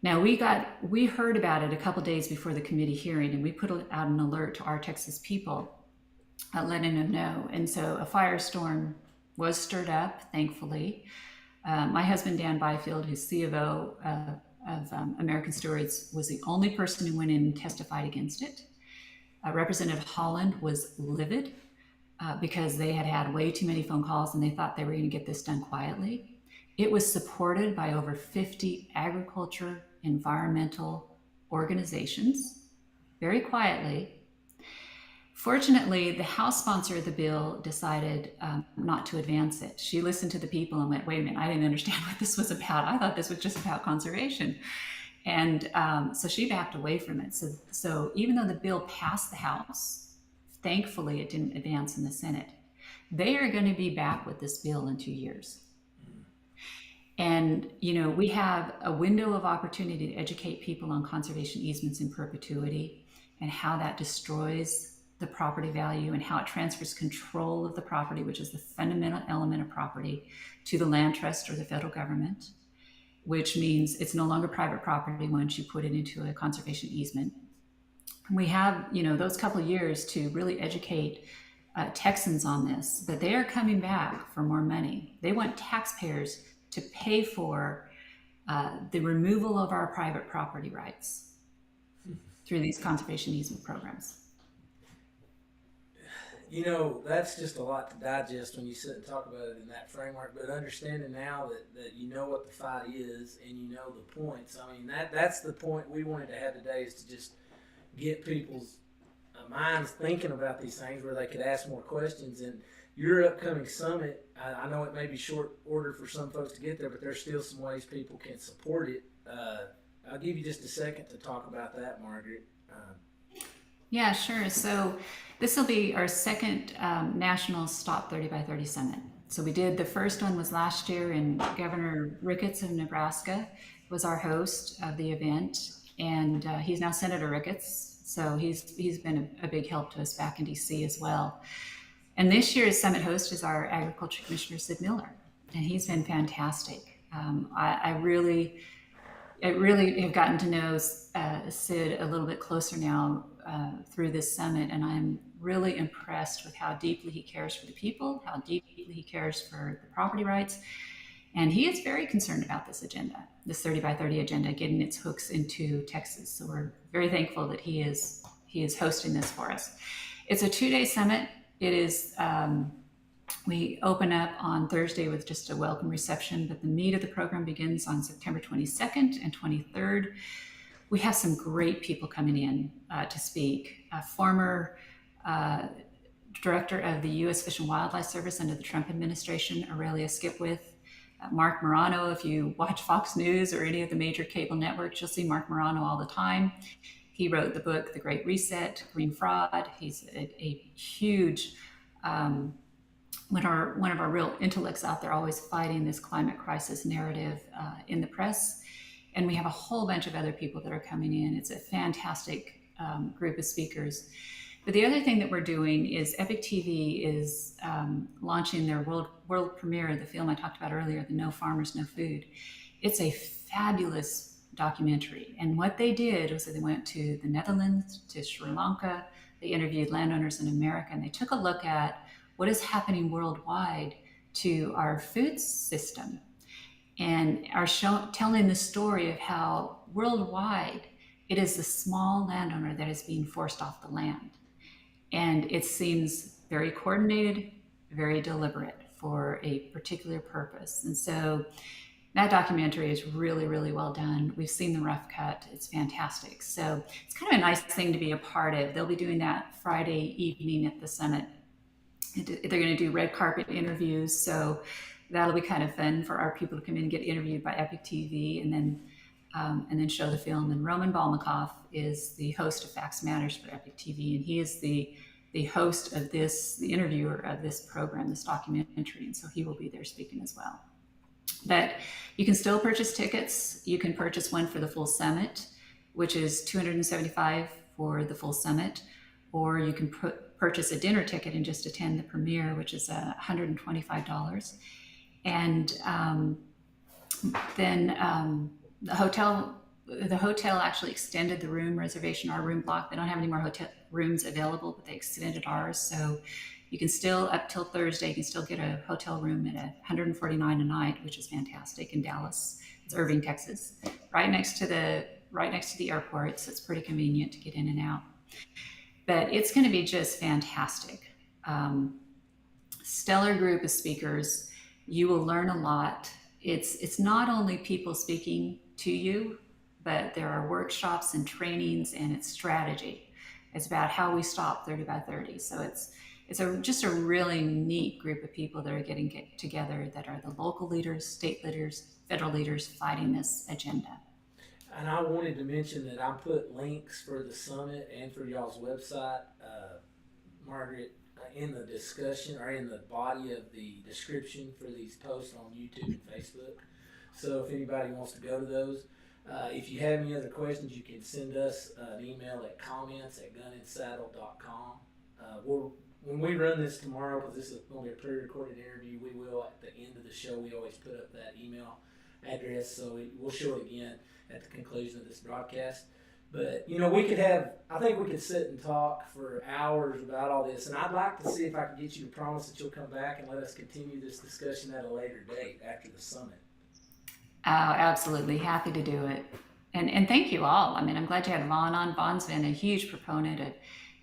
Now we heard about it a couple days before the committee hearing, and we put out an alert to our Texas people, letting them know. And so a firestorm was stirred up, thankfully. My husband, Dan Byfield, who's C of O of American Stewards, was the only person who went in and testified against it. Representative Holland was livid because they had had way too many phone calls and they thought they were going to get this done quietly. It was supported by over 50 agriculture, environmental organizations, very quietly. Fortunately, the House sponsor of the bill decided not to advance it. She listened to the people and went, wait a minute, I didn't understand what this was about. I thought this was just about conservation. And so she backed away from it. So even though the bill passed the House, thankfully it didn't advance in the Senate. They are going to be back with this bill in 2 years. And, you know, we have a window of opportunity to educate people on conservation easements in perpetuity and how that destroys the property value and how it transfers control of the property, which is the fundamental element of property, to the land trust or the federal government, which means it's no longer private property once you put it into a conservation easement. We have, you know, those couple of years to really educate Texans on this, but they are coming back for more money. They want taxpayers to pay for the removal of our private property rights through these conservation easement programs. You know, that's just a lot to digest when you sit and talk about it in that framework, but understanding now that you know what the fight is and you know the points. I mean, that's the point we wanted to have today, is to just get people's minds thinking about these things where they could ask more questions. And your upcoming summit, I know it may be short order for some folks to get there, but there's still some ways people can support it. I'll give you just a second to talk about that, Margaret. Yeah, sure. So this will be our second National Stop 30 by 30 Summit. So we did, the first one was last year, and Governor Ricketts of Nebraska was our host of the event. And he's now Senator Ricketts. So he's been a big help to us back in DC as well. And this year's summit host is our Agriculture Commissioner, Sid Miller. And he's been fantastic. I really have gotten to know Sid a little bit closer now through this summit, and I'm really impressed with how deeply he cares for the people, how deeply he cares for the property rights, and he is very concerned about this agenda, this 30 by 30 agenda, getting its hooks into Texas. So we're very thankful that he is hosting this for us. It's a 2-day summit. It is. We open up on Thursday with just a welcome reception, but the meat of the program begins on September 22nd and 23rd. We have some great people coming in to speak. A former director of the U.S. Fish and Wildlife Service under the Trump administration, Aurelia Skipwith. Mark Morano, if you watch Fox News or any of the major cable networks, you'll see Mark Morano all the time. He wrote the book, The Great Reset, Green Fraud. He's a huge, one of our real intellects out there, always fighting this climate crisis narrative in the press. And we have a whole bunch of other people that are coming in. It's a fantastic group of speakers. But the other thing that we're doing is Epic TV is launching their world premiere of the film I talked about earlier, the No Farmers, No Food. It's a fabulous documentary. And what they did was that they went to the Netherlands, to Sri Lanka, they interviewed landowners in America, and they took a look at what is happening worldwide to our food system, and are telling the story of how worldwide it is the small landowner that is being forced off the land. And it seems very coordinated, very deliberate for a particular purpose. And so that documentary is really, really well done. We've seen the rough cut. It's fantastic. So it's kind of a nice thing to be a part of. They'll be doing that Friday evening at the summit. They're going to do red carpet interviews. So that'll be kind of fun for our people to come in and get interviewed by Epic TV and then show the film. And Roman Balmakoff is the host of Facts Matters for Epic TV. And he is the host of this, the interviewer of this program, this documentary. And so he will be there speaking as well. But you can still purchase tickets. You can purchase one for the full summit, which is $275 for the full summit, or you can purchase a dinner ticket and just attend the premiere, which is $125. And then the hotel actually extended the room reservation, our room block. They don't have any more rooms available, but they extended ours. So you can still, up till Thursday, you can still get a hotel room at $149 a night, which is fantastic in Dallas. It's Irving, Texas, right next to the airport. So it's pretty convenient to get in and out. But it's going to be just fantastic. Stellar group of speakers. You will learn a lot. It's not only people speaking to you, but there are workshops and trainings, and it's strategy. It's about how we stop 30 by 30. So it's just a really neat group of people that are getting together, that are the local leaders, state leaders, federal leaders fighting this agenda. And I wanted to mention that I put links for the summit and for y'all's website, Margaret, in the discussion or in the body of the description for these posts on YouTube and Facebook. So if anybody wants to go to those, if you have any other questions, you can send us an email at comments@gunandsaddle.com. When we run this tomorrow, because this is going to be a pre-recorded interview, we will, at the end of the show, we always put up that email address, so we'll show it again at the conclusion of this broadcast. But, I think we could sit and talk for hours about all this, and I'd like to see if I can get you to promise that you'll come back and let us continue this discussion at a later date after the summit. Oh, absolutely. Happy to do it. And thank you all. I mean, I'm glad you had Vaughn on. Vaughn's been a huge proponent of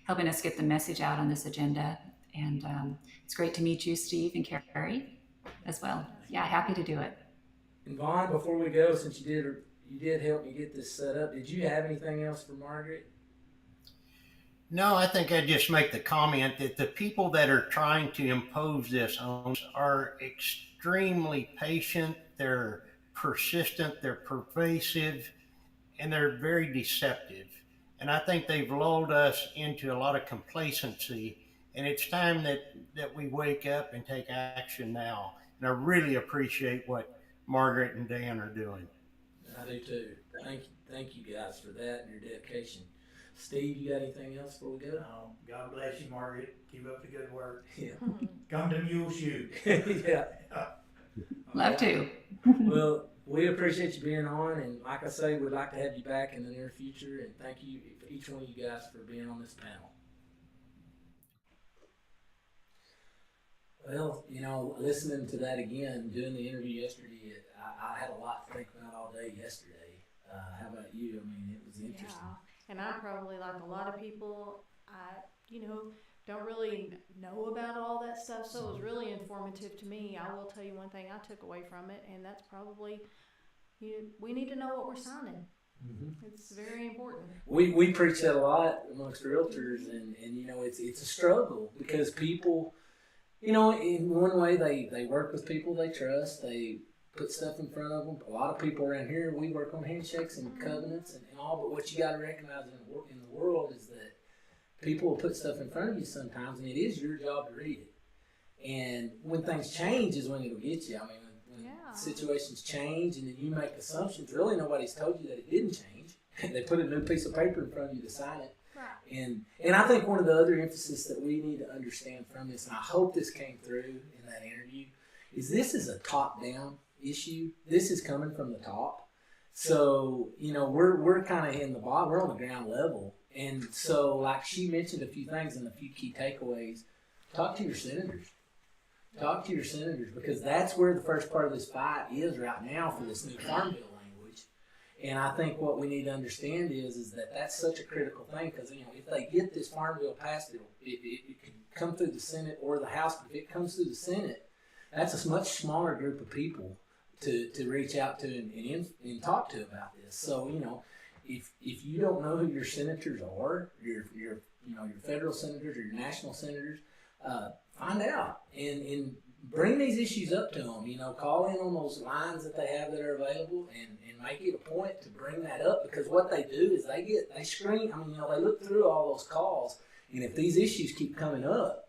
helping us get the message out on this agenda. And it's great to meet you, Steve and Carrie, as well. Yeah, happy to do it. And Vaughn, before we go, since you did help me get this set up, did you have anything else for Margaret? No, I think I'd just make the comment that the people that are trying to impose this on us are extremely patient, they're persistent, they're pervasive, and they're very deceptive. And I think they've lulled us into a lot of complacency, and it's time that we wake up and take action now. And I really appreciate what Margaret and Dan are doing. I do too. Thank you guys for that and your dedication. Steve, you got anything else before we go? God bless you, Margaret. Keep up the good work. Yeah. Come to Mule Shoot. Yeah. Love to. Well, we appreciate you being on, and like I say, we'd like to have you back in the near future, and thank you for each one of you guys for being on this panel. Well, listening to that again, doing the interview yesterday, I had a lot to think about all day yesterday. How about you? I mean, it was interesting. Yeah, and I'm probably like a lot of people, don't really know about all that stuff, so it was really informative to me. I will tell you one thing I took away from it, and that's probably, we need to know what we're signing. Mm-hmm. It's very important. We preach that a lot amongst realtors, and it's a struggle because people, in one way they work with people they trust, they put stuff in front of them. A lot of people around here, we work on handshakes and covenants and all, but what you got to recognize in the world is that people will put stuff in front of you sometimes, and it is your job to read it. And when things change is when it'll get you. I mean, when situations change and then you make assumptions, really nobody's told you that it didn't change. They put a new piece of paper in front of you to sign it. Right. And I think one of the other emphasis that we need to understand from this, and I hope this came through in that interview, is this is a top-down issue. This is coming from the top. So, we're kind of in the bottom. We're on the ground level. And so, like she mentioned a few things and a few key takeaways, talk to your senators. Talk to your senators, because that's where the first part of this fight is right now for this new Farm Bill language. And I think what we need to understand is that that's such a critical thing, because if they get this Farm Bill passed, it can come through the Senate or the House. But if it comes through the Senate, that's a much smaller group of people to reach out to and talk to about this. So, if you don't know who your senators are, your federal senators or your national senators, find out and bring these issues up to them. Call in on those lines that they have that are available and make it a point to bring that up, because what they do is they screen. They look through all those calls, and if these issues keep coming up,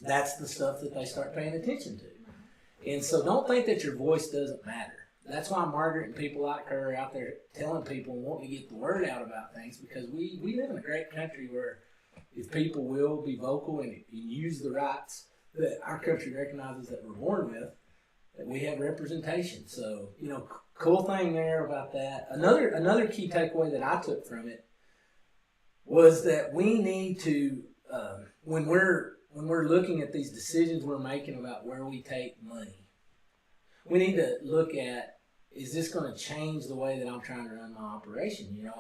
that's the stuff that they start paying attention to. And so don't think that your voice doesn't matter. That's why Margaret and people like her are out there telling people and wanting to get the word out about things, because we live in a great country where if people will be vocal and use the rights that our country recognizes that we're born with, that we have representation. So, cool thing there about that. Another key takeaway that I took from it, was that we need to, when we're looking at these decisions we're making about where we take money, we need to look at, is this going to change the way that I'm trying to run my operation? You know,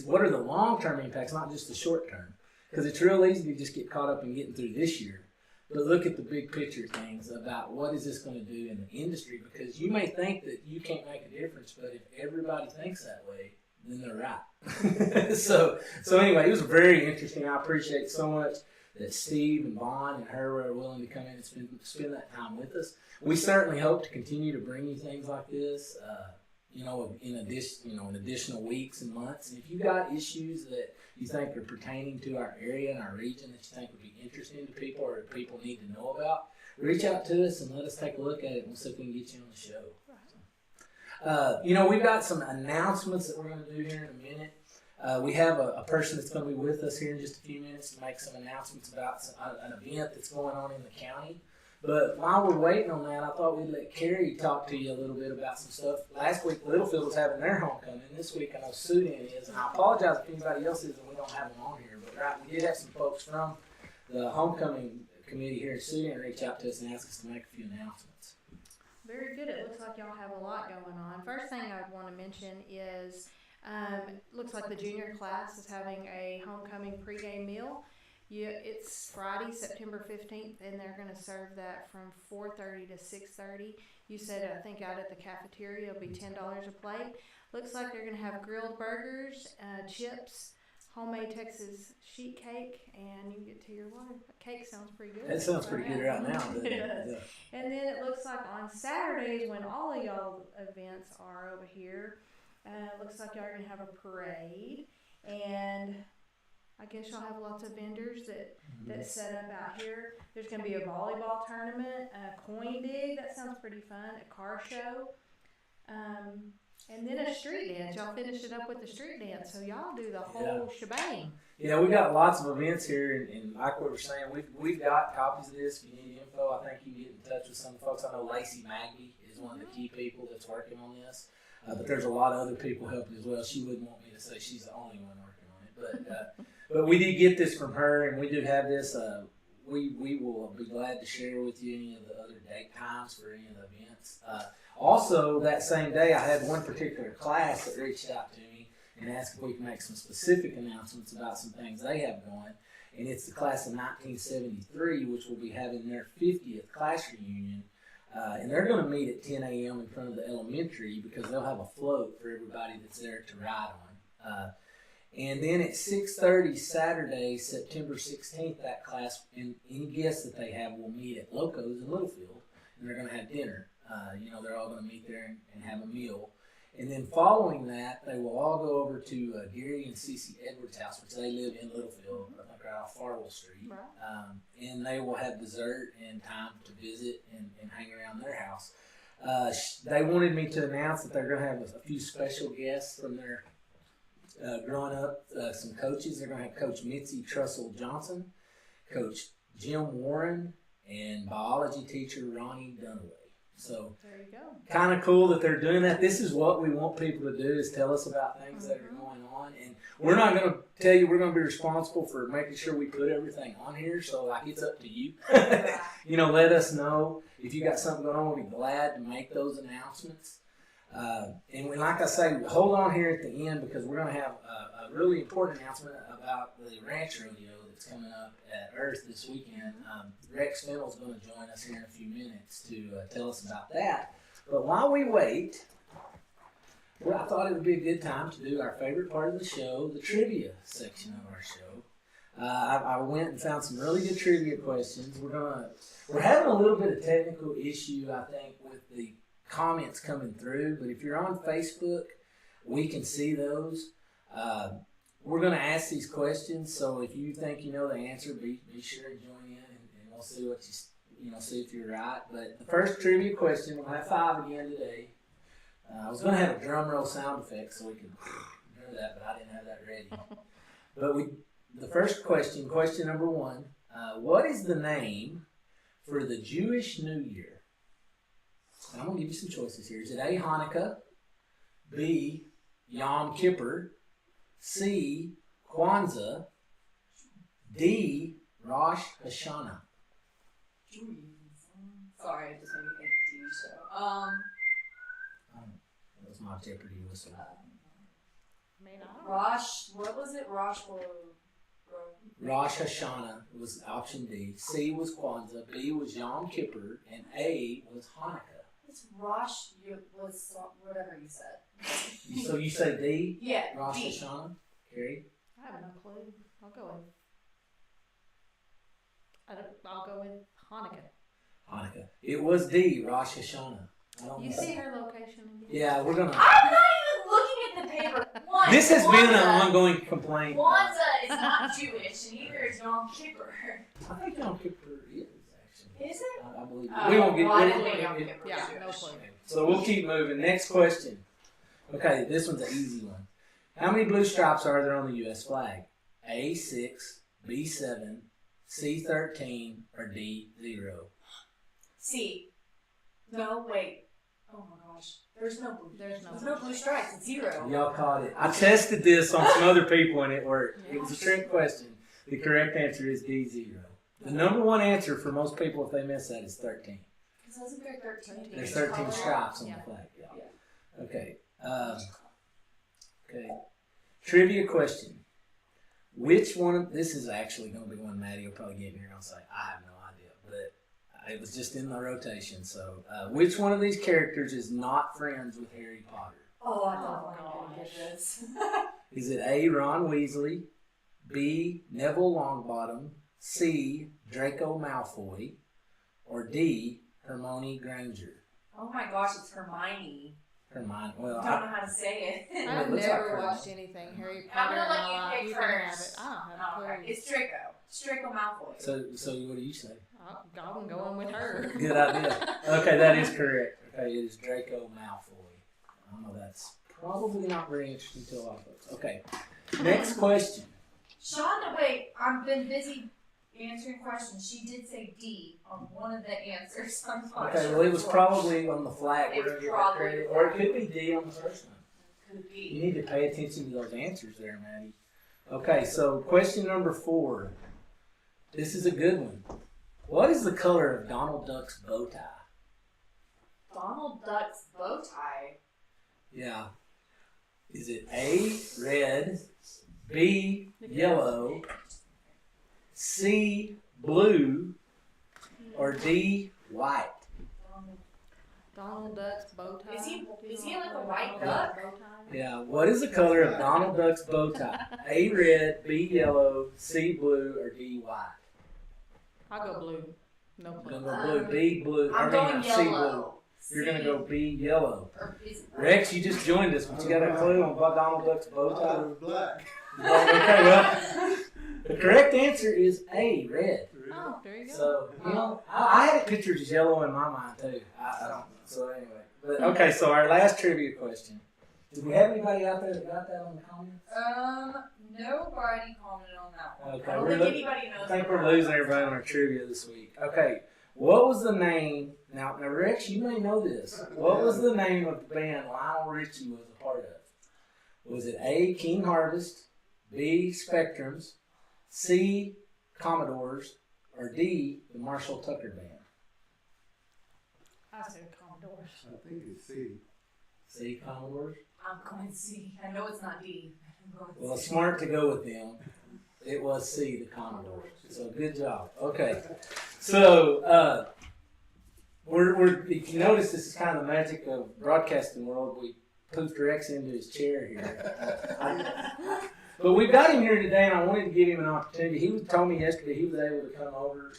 what are the long-term impacts, not just the short-term? Because it's real easy to just get caught up in getting through this year. But look at the big picture things about what is this going to do in the industry, because you may think that you can't make a difference, but if everybody thinks that way, then they're right. So anyway, it was very interesting. I appreciate so much that Steve and Vaughn and her were willing to come in and spend that time with us. We certainly hope to continue to bring you things like this, in additional weeks and months. And if you've got issues that you think are pertaining to our area and our region that you think would be interesting to people or that people need to know about, reach out to us and let us take a look at it and we'll see if we can get you on the show. We've got some announcements that we're going to do here in a minute. We have a person that's going to be with us here in just a few minutes to make some announcements about an event that's going on in the county. But while we're waiting on that, I thought we'd let Carrie talk to you a little bit about some stuff. Last week, Littlefield was having their homecoming. This week, I know Sudan is. And I apologize if anybody else is and we don't have them on here. But we did have some folks from the homecoming committee here in Sudan reach out to us and ask us to make a few announcements. Very good. It looks like y'all have a lot going on. First thing I want to mention is looks like the junior class is having a homecoming pregame meal. It's Friday, September 15th, and they're going to serve that from 4:30 to 6:30. You said, I think, out at the cafeteria, it'll be $10 a plate. Looks like they're going to have grilled burgers, chips, homemade Texas sheet cake, and you can get to your water. Cake sounds pretty good. That sounds pretty good right now, doesn't it? Yeah. And then it looks like on Saturdays, when all of y'all events are over here, looks like y'all are going to have a parade, and I guess y'all have lots of vendors that set up out here. There's going to be a volleyball tournament, a coin dig, that sounds pretty fun, a car show, and then a street dance. Y'all finish it up with the street dance, so y'all do the whole shebang. Yeah, we got lots of events here, and like we were saying, we've got copies of this. If you need info, I think you can get in touch with some folks. I know Lacey Magby is one of the key people that's working on this, but there's a lot of other people helping as well. She wouldn't want me to say she's the only one working on it, but we did get this from her, and we do have this. We will be glad to share with you any of the other date times for any of the events. Also, that same day, I had one particular class that reached out to me and asked if we can make some specific announcements about some things they have going. And it's the class of 1973, which will be having their 50th class reunion. And they're going to meet at 10 a.m. in front of the elementary because they'll have a float for everybody that's there to ride on. And then at 6:30 Saturday, September 16th, that class and any guests that they have will meet at Loco's in Littlefield, and they're going to have dinner. They're all going to meet there and have a meal. And then following that, they will all go over to Gary and Cece Edwards' house, which they live in Littlefield, I think right off Farwell Street. Right. And they will have dessert and time to visit and hang around their house. They wanted me to announce that they're going to have a few special guests from their growing up, some coaches. They're going to have Coach Mitzi Trussell Johnson, Coach Jim Warren, and biology teacher Ronnie Dunaway. So there you go. Kind of cool that they're doing that. This is what we want people to do, is tell us about things that are going on. And we're not going to tell you, we're going to be responsible for making sure we put everything on here. So it's up to you. Let us know if you got something going on. We'll be glad to make those announcements. And like I say, hold on here at the end because we're going to have a really important announcement about the ranch rodeo that's coming up at Earth this weekend. Rex Fennell's going to join us here in a few minutes to tell us about that. But while we wait, I thought it would be a good time to do our favorite part of the show, the trivia section of our show. I went and found some really good trivia questions. We're having a little bit of technical issue, I think, with the comments coming through, but if you're on Facebook, we can see those. We're going to ask these questions, so if you think you know the answer, be sure to join in, and we'll see what see if you're right. But the first trivia question, we'll have 5 again today. I was going to have a drum roll sound effect so we could do that, but I didn't have that ready. But the first question number 1, what is the name for the Jewish New Year? I'm going to give you some choices here. Is it A, Hanukkah, B, Yom Kippur, C, Kwanzaa, D, Rosh Hashanah. Sorry, I just made me think of TV show. That was my Jeopardy whistle. What was it? Rosh Hashanah was option D. C was Kwanzaa. B was Yom Kippur. And A was Hanukkah. It's was whatever you said. So you say D? Yeah, Rosh D. Hashanah? Carrie? I have no clue. I'll go with Hanukkah. Hanukkah. It was D, Rosh Hashanah. I don't You know. see her location again? Yeah, we're gonna. I'm not even looking at the paper. This has been an ongoing complaint. Kwanzaa is not Jewish, and neither is Yom Kippur. I think Yom Kippur is actually. Is it? I believe. We won't get. Well, I didn't think Yom Kippur was Yeah, Jewish. no clue. So we'll keep moving. Next question. Okay, this one's an easy one. How many blue stripes are there on the U.S. flag? A 6, B 7, C 13, or D 0? C. No, wait. Oh my gosh. There's no blue stripes. It's 0. Y'all caught it. I tested this on some other people and it worked. It was a trick question. The correct answer is D 0. The number one answer for most people if they miss that is 13. Because wasn't there 13? There's 13 stripes on Yeah. the flag. Yeah. Okay. Okay. Trivia question. Which one of this is actually going to be one Maddie will probably get here on site. I have no idea, but it was just in the rotation. So, which one of these characters is not friends with Harry Potter? Oh, I thought I was going to get this. Is it A, Ron Weasley, B, Neville Longbottom, C, Draco Malfoy, or D, Hermione Granger? Oh my gosh, it's Hermione. Hermione. I Well, don't know how to say it. I've looks like never her. watched anything Harry I'm Potter gonna in let my you life. pick You can have it. first. I don't have a Okay. clue. It's Draco. It's Draco Malfoy. so what do you say? I'm going with her. Good idea. Okay, that is correct. Okay, it is Draco Malfoy. I know that's probably not very interesting to a lot of folks. Okay, next question. Shonda, wait, I've been busy answering questions. She did say D on one of the answers. I'm not Okay, sure well, it was which probably on the flag. It We're was gonna give her probably credit, the or it flag. could be D on the first one. one. Could be. You need to pay attention to those answers there, Maddie. Okay, so question number 4. This is a good one. What is the color of Donald Duck's bow tie? Donald Duck's bow tie. Yeah. Is it A, red, B, yellow, C, blue, or D, white? Donald Duck's bow tie. Is he like a white duck? Bow tie? Yeah, what is the color of Donald Duck's bow tie? A, red, B, yellow, C, blue, or D, white? I'll go blue. No I'm clue. gonna go blue, B, blue. I'm going C, blue. yellow. You're gonna go B, yellow. Or is it Rex, you just joined us, but you got a clue on what Donald Duck's bow I thought tie? it was black. Okay, well, the correct answer is A, red. Oh, there you go. So, you know, I had pictures as yellow in my mind too. I don't know. So anyway, but okay. So our last trivia question. Did we have anybody out there that got that on the comments? Nobody commented on that one. Okay, I don't we're think look- anybody knows. I think what we're losing everybody on our trivia this week. Okay, what was the name? Now, Rex, you may know this. What was the name of the band Lionel Richie was a part of? Was it A, King Harvest, B, Spectrums, C, Commodores, or D, the Marshall Tucker Band? I said Commodores. I think it's C. C, Commodores? I'm going C. I know it's not D. I'm going Well, C. smart to go with them. It was C, the Commodores. So good job. Okay. So we're if you notice, this is kind of the magic of broadcasting world. We pooped Rex into his chair here. But we got him here today, and I wanted to give him an opportunity. He told me yesterday he was able to come over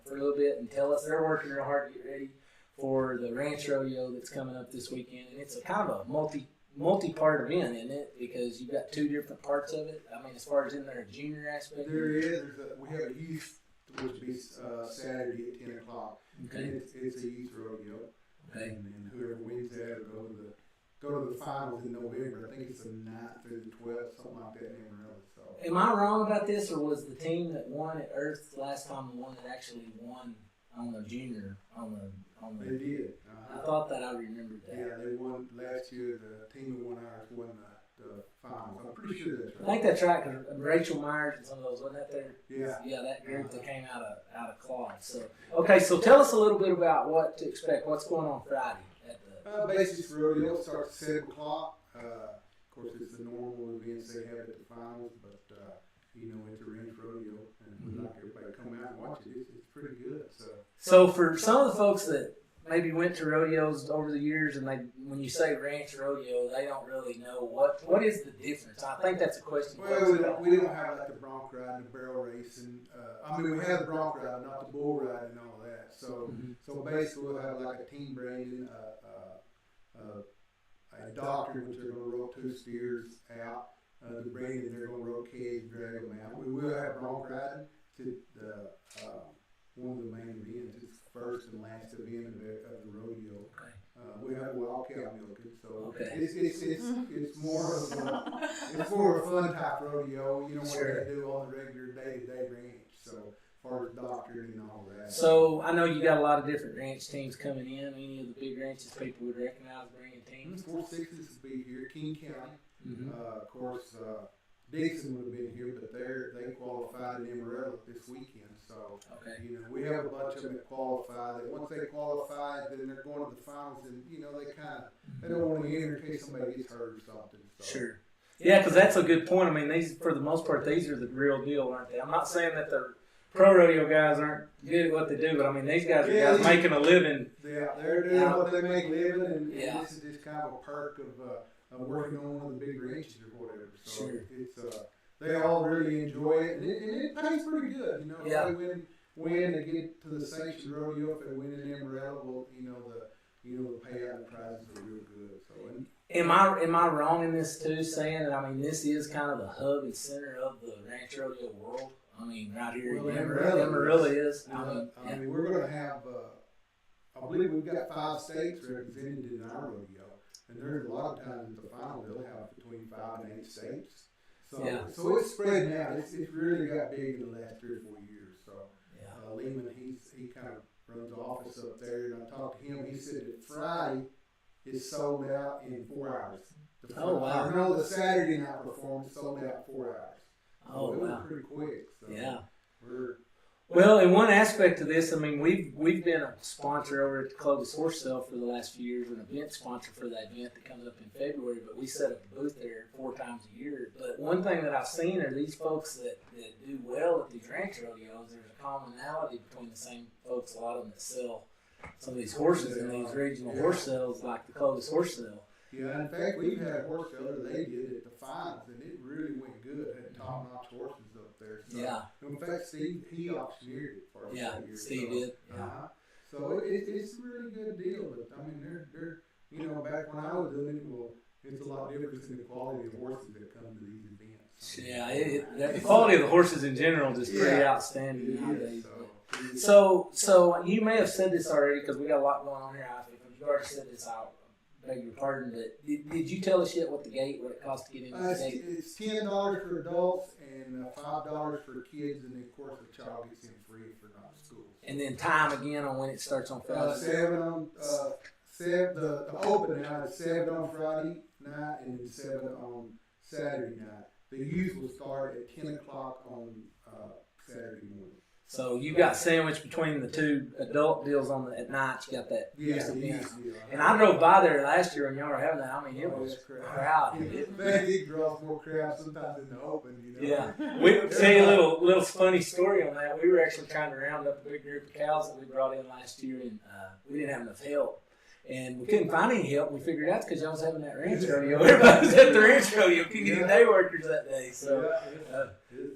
for a little bit and tell us they're working real hard to get ready for the ranch rodeo that's coming up this weekend, and it's a kind of a multi-part event, isn't it? Because you've got 2 different parts of it. I mean, as far as in there, a junior aspect. There is. We have a youth, which will be Saturday at 10 o'clock. Okay. And it's a youth rodeo. Okay. And whoever wins that will go to the finals in November. I think it's the 9th through the 12th, something like that. Never know. So. Am I wrong about this, or was the team that won at Earth last time the one that actually won on the junior They did. I thought that I remembered that. Yeah, they won last year. The team that won ours won finals. I'm pretty sure that's I right. think that's right, because Rachel Myers and some of those, wasn't that there? Yeah. Yeah, that group that came out of Claude. So, okay, so tell us a little bit about what to expect. What's going on Friday at the Basics rodeo starts at 7 o'clock. Of course, it's the normal events they have at the finals, but it's a ranch rodeo, and we'd like everybody to come out and watch it. It's pretty good. So for some of the folks that maybe went to rodeos over the years, and when you say ranch rodeo, they don't really know what is the difference. I think that's a question. Well, we don't have like the bronc ride and the barrel racing. We have the bronc ride, not the bull ride and all that. So basically we'll have like a team branding, a doctor, which they're going to rope 2 steers out. The branding, they're going to rope kids, drag them out. We will have bronc riding to one of the main events. It's first and last event of the rodeo. Okay. We have wild cow milking, so Okay. it's more of a fun type rodeo. You know what they do on the regular day-to-day ranch. So as far as doctoring and all that. So I know you got a lot of different ranch teams coming in. Any of the big ranches people would recognize bringing teams. 4-6s will be here. King County, Mm-hmm. of course. Dixon would have been here, but they qualified in Amarillo this weekend. So Okay. we have a bunch of them that qualify. That once they qualify, then they're going to the finals, and they don't want to enter in case somebody gets hurt or something. So. Sure. Yeah, because that's a good point. I mean, these for the most part, these are the real deal, aren't they? I'm not saying that the pro rodeo guys aren't good at what they do, but I mean, these guys are guys making a living. Yeah, they're doing what they make a living, and Yeah. this is just kind of a perk of working on one of the big ranches or whatever. So Sure. it's they all really enjoy it, and it pays pretty good. Yeah. If they win, they get to the sanctioned rodeo. If they win in Amarillo, well, the payout and prizes are real good. So Am I wrong in this too, saying that this is kind of the hub and center of the ranch rodeo world? I mean, right here in Amarillo is. We're going to have. I believe we've got 5 states represented in our rodeo, and there's a lot of times at the final they'll have between 5 and 8 states. So it's spreading out. It's really got big in the last 3 or 4 years. So Lehman, he kind of runs the office up there, and I talked to him. He said that Friday is sold out in 4 hours. The Saturday night performance sold out in 4 hours. So it was pretty quick. So Well, in one aspect of this, we've been a sponsor over at the Clovis Horse Sale for the last few years, an event sponsor for that event that comes up in February, but we set up a booth there 4 times a year. But one thing that I've seen are these folks that do well at these ranch rodeos, there's a commonality between the same folks, a lot of them that sell some of these horses in these regional horse sales like the Clovis Horse Sale. Yeah, in fact, we've had a horse sale they did at the finals, and it really went good. Had top-notch horses up there. So, in fact, Steve, he auctioneered it for us that year. Steve did. So it's a really good deal. But they're back when I was doing it, it's a lot different than the quality of horses that come to these events. Yeah, the quality of the horses in general is just pretty outstanding nowadays. So you may have said this already because we got a lot going on here. If you already said this, I beg your pardon, but did you tell us yet what it costs to get into the gate? It's $10 for adults and $5 for kids, and then of course the child gets in free if they're not in school. And then time again on when it starts on Friday. 7 on the open night is 7 on Friday night and then 7 on Saturday night. The youth will start at 10 o'clock on Saturday morning. So you got sandwiched between the 2 adult deals at night. You got that event. And I drove by there last year when y'all were having that. It was crowded. It draws more crowds sometimes in the open. Yeah. We tell you a little funny story on that. We were actually trying to round up a big group of cows that we brought in last year, and we didn't have enough help. And we couldn't find any help. We figured out because y'all was having that ranch rodeo. Everybody was at the ranch rodeo. Couldn't get any day workers that day. So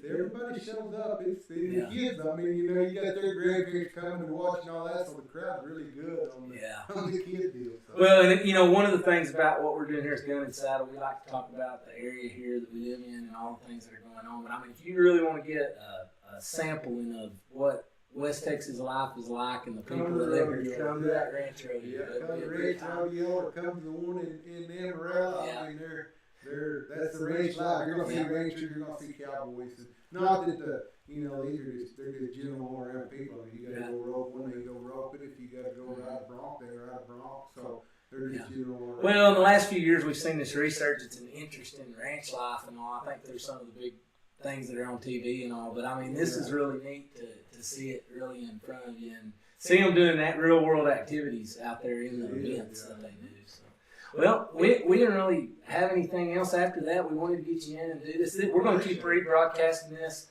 everybody shows up. It's the kids. You got their grandparents coming to watch and all that, so the crowd's really good on the kid deal. So. Well, and one of the things about what we're doing here is Gun and Saddle. We like to talk about the area here that we live in and all the things that are going on. But if you really want to get a sampling of what West Texas life is like and the people that live here, come to that ranch rodeo. Come to the ranch rodeo or come to the one in Amarillo. That's the ranch life. You're gonna see ranchers, you're gonna see cowboys. Not that they're just general all around people. You gotta go rope one, they go rope it. If you gotta go ride a bronc, they ride a bronc. So They're just, you know, Well, in the last few years, we've seen this resurgence in interest in ranch life and all. I think there's some of the big things that are on TV and all, but I mean, this is really neat to see it really in front of you and see them doing that real world activities out there in the events that they do. So. Well, we didn't really have anything else after that. We wanted to get you in and do this. We're going to keep rebroadcasting this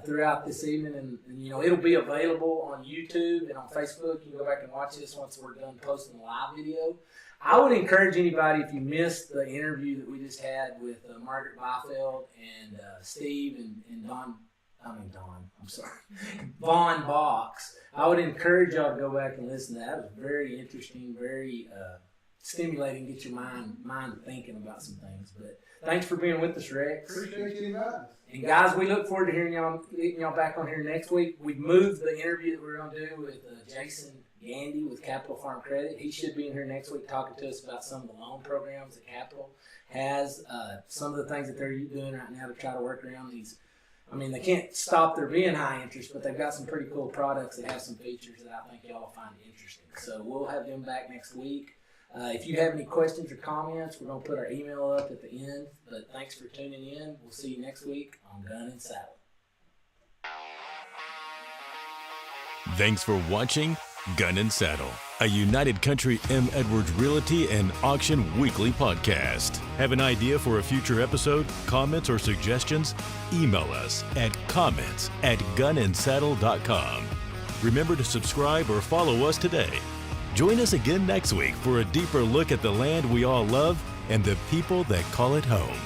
throughout this evening, and you know, it'll be available on YouTube and on Facebook. You can go back and watch this once we're done posting the live video. I would encourage anybody, if you missed the interview that we just had with Margaret Byfield and Steve and Vaughn Box, I would encourage y'all to go back and listen to that. It was very interesting, very stimulating, get your mind thinking about some things. But thanks for being with us, Rex. Appreciate you inviting us. And guys, we look forward to hearing getting y'all back on here next week. We've moved the interview that we're going to do with Jason Gandy with Capital Farm Credit. He should be in here next week talking to us about some of the loan programs that Capital has, some of the things that they're doing right now to try to work around these. I mean, they can't stop there being high interest, but they've got some pretty cool products that have some features that I think y'all will find interesting. So we'll have them back next week. If you have any questions or comments, we're going to put our email up at the end. But thanks for tuning in. We'll see you next week on Gun and Saddle. Thanks for watching Gun and Saddle, a United Country M. Edwards Realty and Auction weekly podcast. Have an idea for a future episode, comments, or suggestions? Email us at comments@gunandsaddle.com. Remember to subscribe or follow us today. Join us again next week for a deeper look at the land we all love and the people that call it home.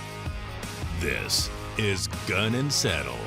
This is Gun and Saddle.